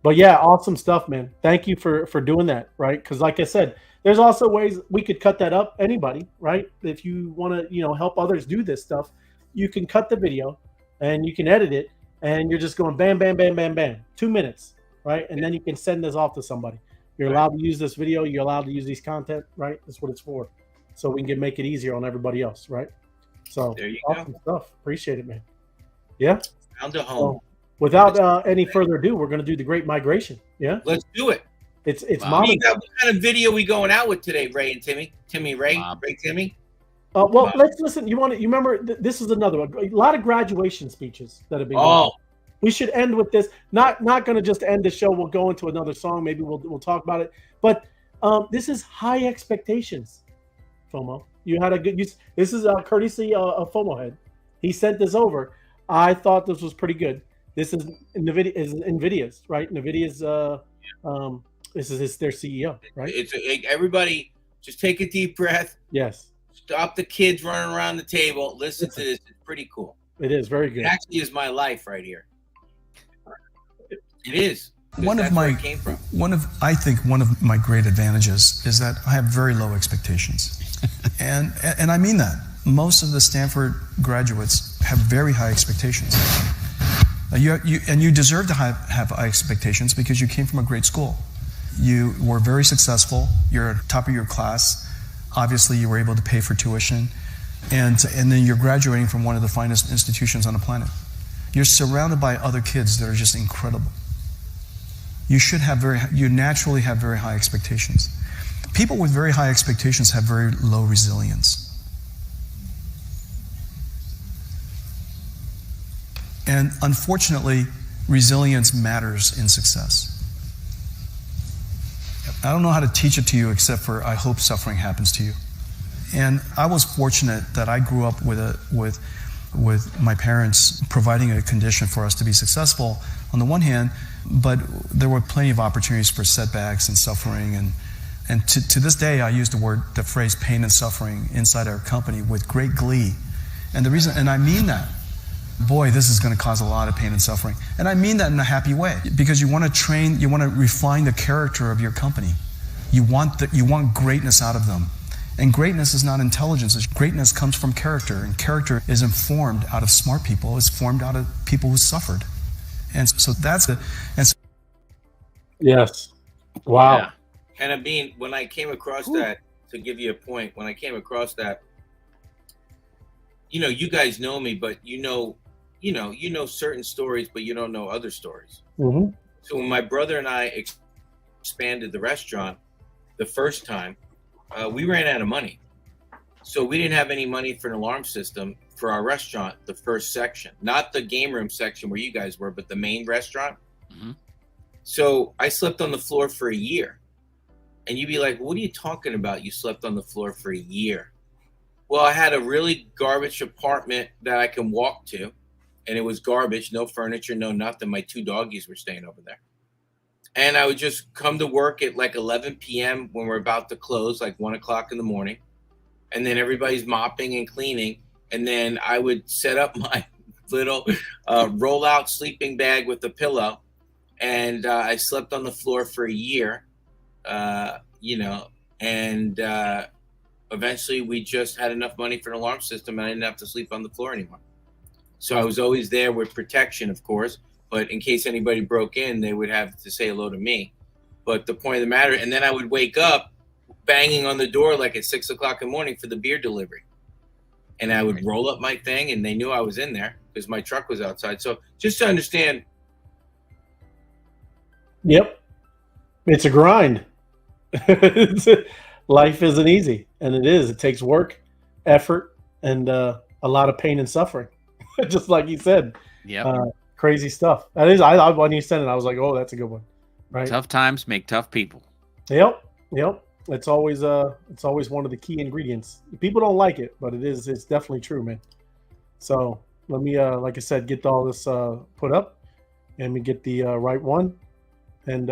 But yeah, awesome stuff, man. Thank you for doing that, right? Because like I said, there's also ways we could cut that up. Anybody, right? If you want to, help others do this stuff, you can cut the video and you can edit it, and you're just going bam, bam, bam, bam, bam, 2 minutes, right? And then you can send this off to somebody. You're allowed to use this video. You're allowed to use these content, right? That's what it's for. So we can make it easier on everybody else, right? So There you awesome stuff. Appreciate it, man. Yeah. Found a home. without any further ado, we're going to do the Great Migration. Yeah, Let's do it. it's Wow. modern. What kind of video we going out with today, Ray and Timmy? Ray, Wow. Ray, Timmy. Well, Wow. let's listen. You remember? This is another one. A lot of graduation speeches that have been. Oh, We should end with this. Not going to just end the show. We'll go into another song. Maybe we'll talk about it. But this is High Expectations, FOMO. You had a good use. This is courtesy of FOMO Head. He sent this over. I thought this was pretty good. This is NVIDIA's, right? NVIDIA's. This is their CEO, right? everybody, just take a deep breath. Yes, Stop the kids running around the table. Listen to this. It's pretty cool. it is very good. It actually is my life right here. It is. One of That's where my it came from. I think one of my great advantages is that I have very low expectations, and I mean that. Most of the Stanford graduates have very high expectations. You deserve to have high expectations because you came from a great school. You were very successful. You're top of your class. Obviously, you were able to pay for tuition, and then you're graduating from one of the finest institutions on the planet. You're surrounded by other kids that are just incredible. You naturally have very high expectations. People with very high expectations have very low resilience. And unfortunately, resilience matters in success. I don't know how to teach it to you except for I hope suffering happens to you. And I was fortunate that I grew up with my parents providing a condition for us to be successful on the one hand, but there were plenty of opportunities for setbacks and suffering. And to this day, I use the phrase pain and suffering inside our company with great glee. And the reason, and I mean that, boy, this is going to cause a lot of pain and suffering. And I mean that in a happy way, because you want to refine the character of your company. You want greatness out of them. And greatness is not intelligence. Greatness comes from character, and character is informed out of smart people. It's formed out of people who suffered. And so that's it. And so, Yes. Wow. Yeah. And I mean, when I came across that, to give you a point, when I came across that, you guys know me, but you know certain stories, but you don't know other stories. Mm-hmm. So when my brother and I expanded the restaurant the first time, we ran out of money. So we didn't have any money for an alarm system for our restaurant, the first section, not the game room section where you guys were, but the main restaurant. Mm-hmm. So I slept on the floor for a year. And you'd be like, what are you talking about? You slept on the floor for a year. Well, I had a really garbage apartment that I can walk to, and it was garbage, no furniture, no nothing. My 2 doggies were staying over there. And I would just come to work at like 11 p.m. when we're about to close, like 1 o'clock in the morning. And then everybody's mopping and cleaning. And then I would set up my little roll-out sleeping bag with a pillow. And I slept on the floor for a year, and eventually we just had enough money for an alarm system and I didn't have to sleep on the floor anymore. So I was always there with protection, of course, but in case anybody broke in, they would have to say hello to me. But the point of the matter, and then I would wake up banging on the door like at 6 o'clock in the morning for the beer delivery. And I would roll up my thing and they knew I was in there because my truck was outside. So just to understand. Yep. It's a grind. Life isn't easy, and it is. It takes work, effort, and a lot of pain and suffering. Just like you said. Yep. Crazy stuff. That is. I when you said it, I was like, "Oh, that's a good one." Right. Tough times make tough people. Yep. It's always one of the key ingredients. People don't like it, but it is. It's definitely true, man. So let me, like I said, get all this put up, and we get the right one, and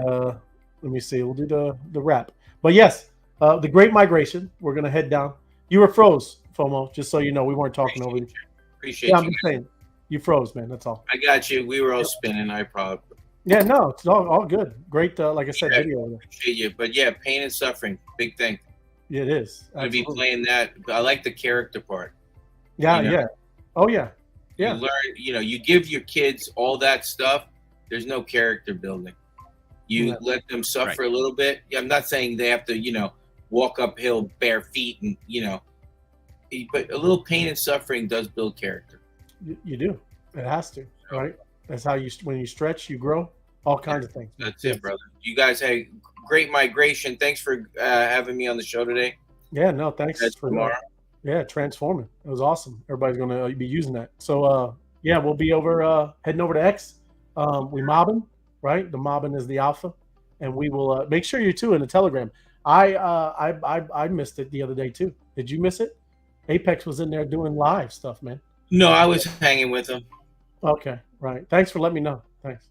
let me see. We'll do the wrap. But yes, the Great Migration. We're gonna head down. You were froze, FOMO. Just so you know, we weren't talking over you. Appreciate Yeah, you. I'm just saying, you froze, man. That's all. I got you. We were all spinning. I probably Yeah, no, it's all good. Great, like I said, Yeah. video. appreciate you. But yeah, pain and suffering, big thing. Yeah, it is. I'm gonna be Absolutely. playing that. I like the character part. Yeah, you know. yeah. Oh yeah. Yeah. You learn, you give your kids all that stuff. There's no character building. You Yeah. let them suffer a little bit. Yeah, I'm not saying they have to, walk uphill bare feet and, but a little pain and suffering does build character. You do. It has to, right? That's how when you stretch, you grow. All kinds of things. That's it, brother. You guys had great migration. Thanks for having me on the show today. Yeah, no, thanks for tomorrow. Yeah, transforming. It was awesome. Everybody's gonna be using that. So yeah, we'll be heading over to X. We mobbing, right? The mobbing is the alpha, and we will make sure you're too in the Telegram. I missed it the other day too. Did you miss it? Apex was in there doing live stuff, man. No, I was hanging with him. Okay, right. Thanks for letting me know. Thanks.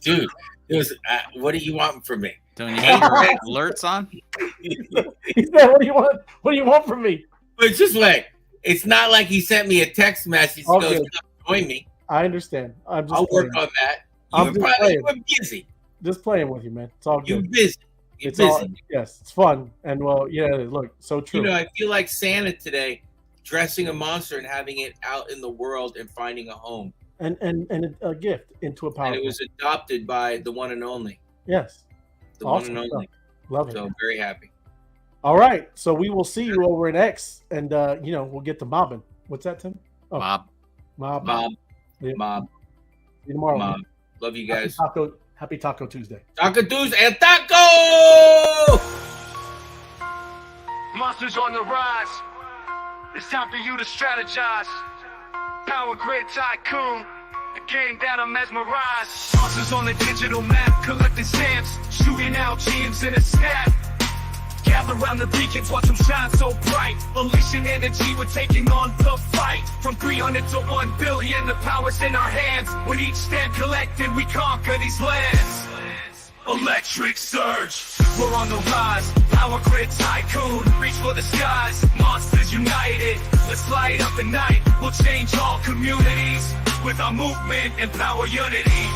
Dude, it was, what do you want from me? Don't you have your alerts on? He said, "What do you want? What do you want from me?" But it's just like, it's not like he sent me a text message. He goes, "Join me." I understand. I'll work on that. I'm just playing. You're busy. Just playing with you, man. It's all You're good. busy. You're It's busy. all, yes, it's fun. And well, yeah, look, so true. You know, I feel like Santa today, dressing a monster and having it out in the world and finding a home. And a gift into a power. And it was adopted by the one and only. Yes. The Awesome one and only. Love it. So very happy. All right. So we will see you over in X, and we'll get to mobbing. What's that, Tim? Oh, Bob. Mob. Yeah. Mob. See you tomorrow. Mob. Love you guys. Happy Taco Tuesday. Taco Tuesday and Taco! Monsters on the rise. It's time for you to strategize. Power grid tycoon. The game that I'm mesmerized. Monsters on the digital map, collecting stamps, shooting out gems in a snap. Gather around the beacons, watch them shine so bright. Unleashing energy, we're taking on the fight. From 300 to 1 billion, the power's in our hands. With each stand collected, we conquer these lands. Electric surge, we're on the rise. Power grid tycoon, reach for the skies. Monsters united, let's light up the night. We'll change all communities with our movement and power unity.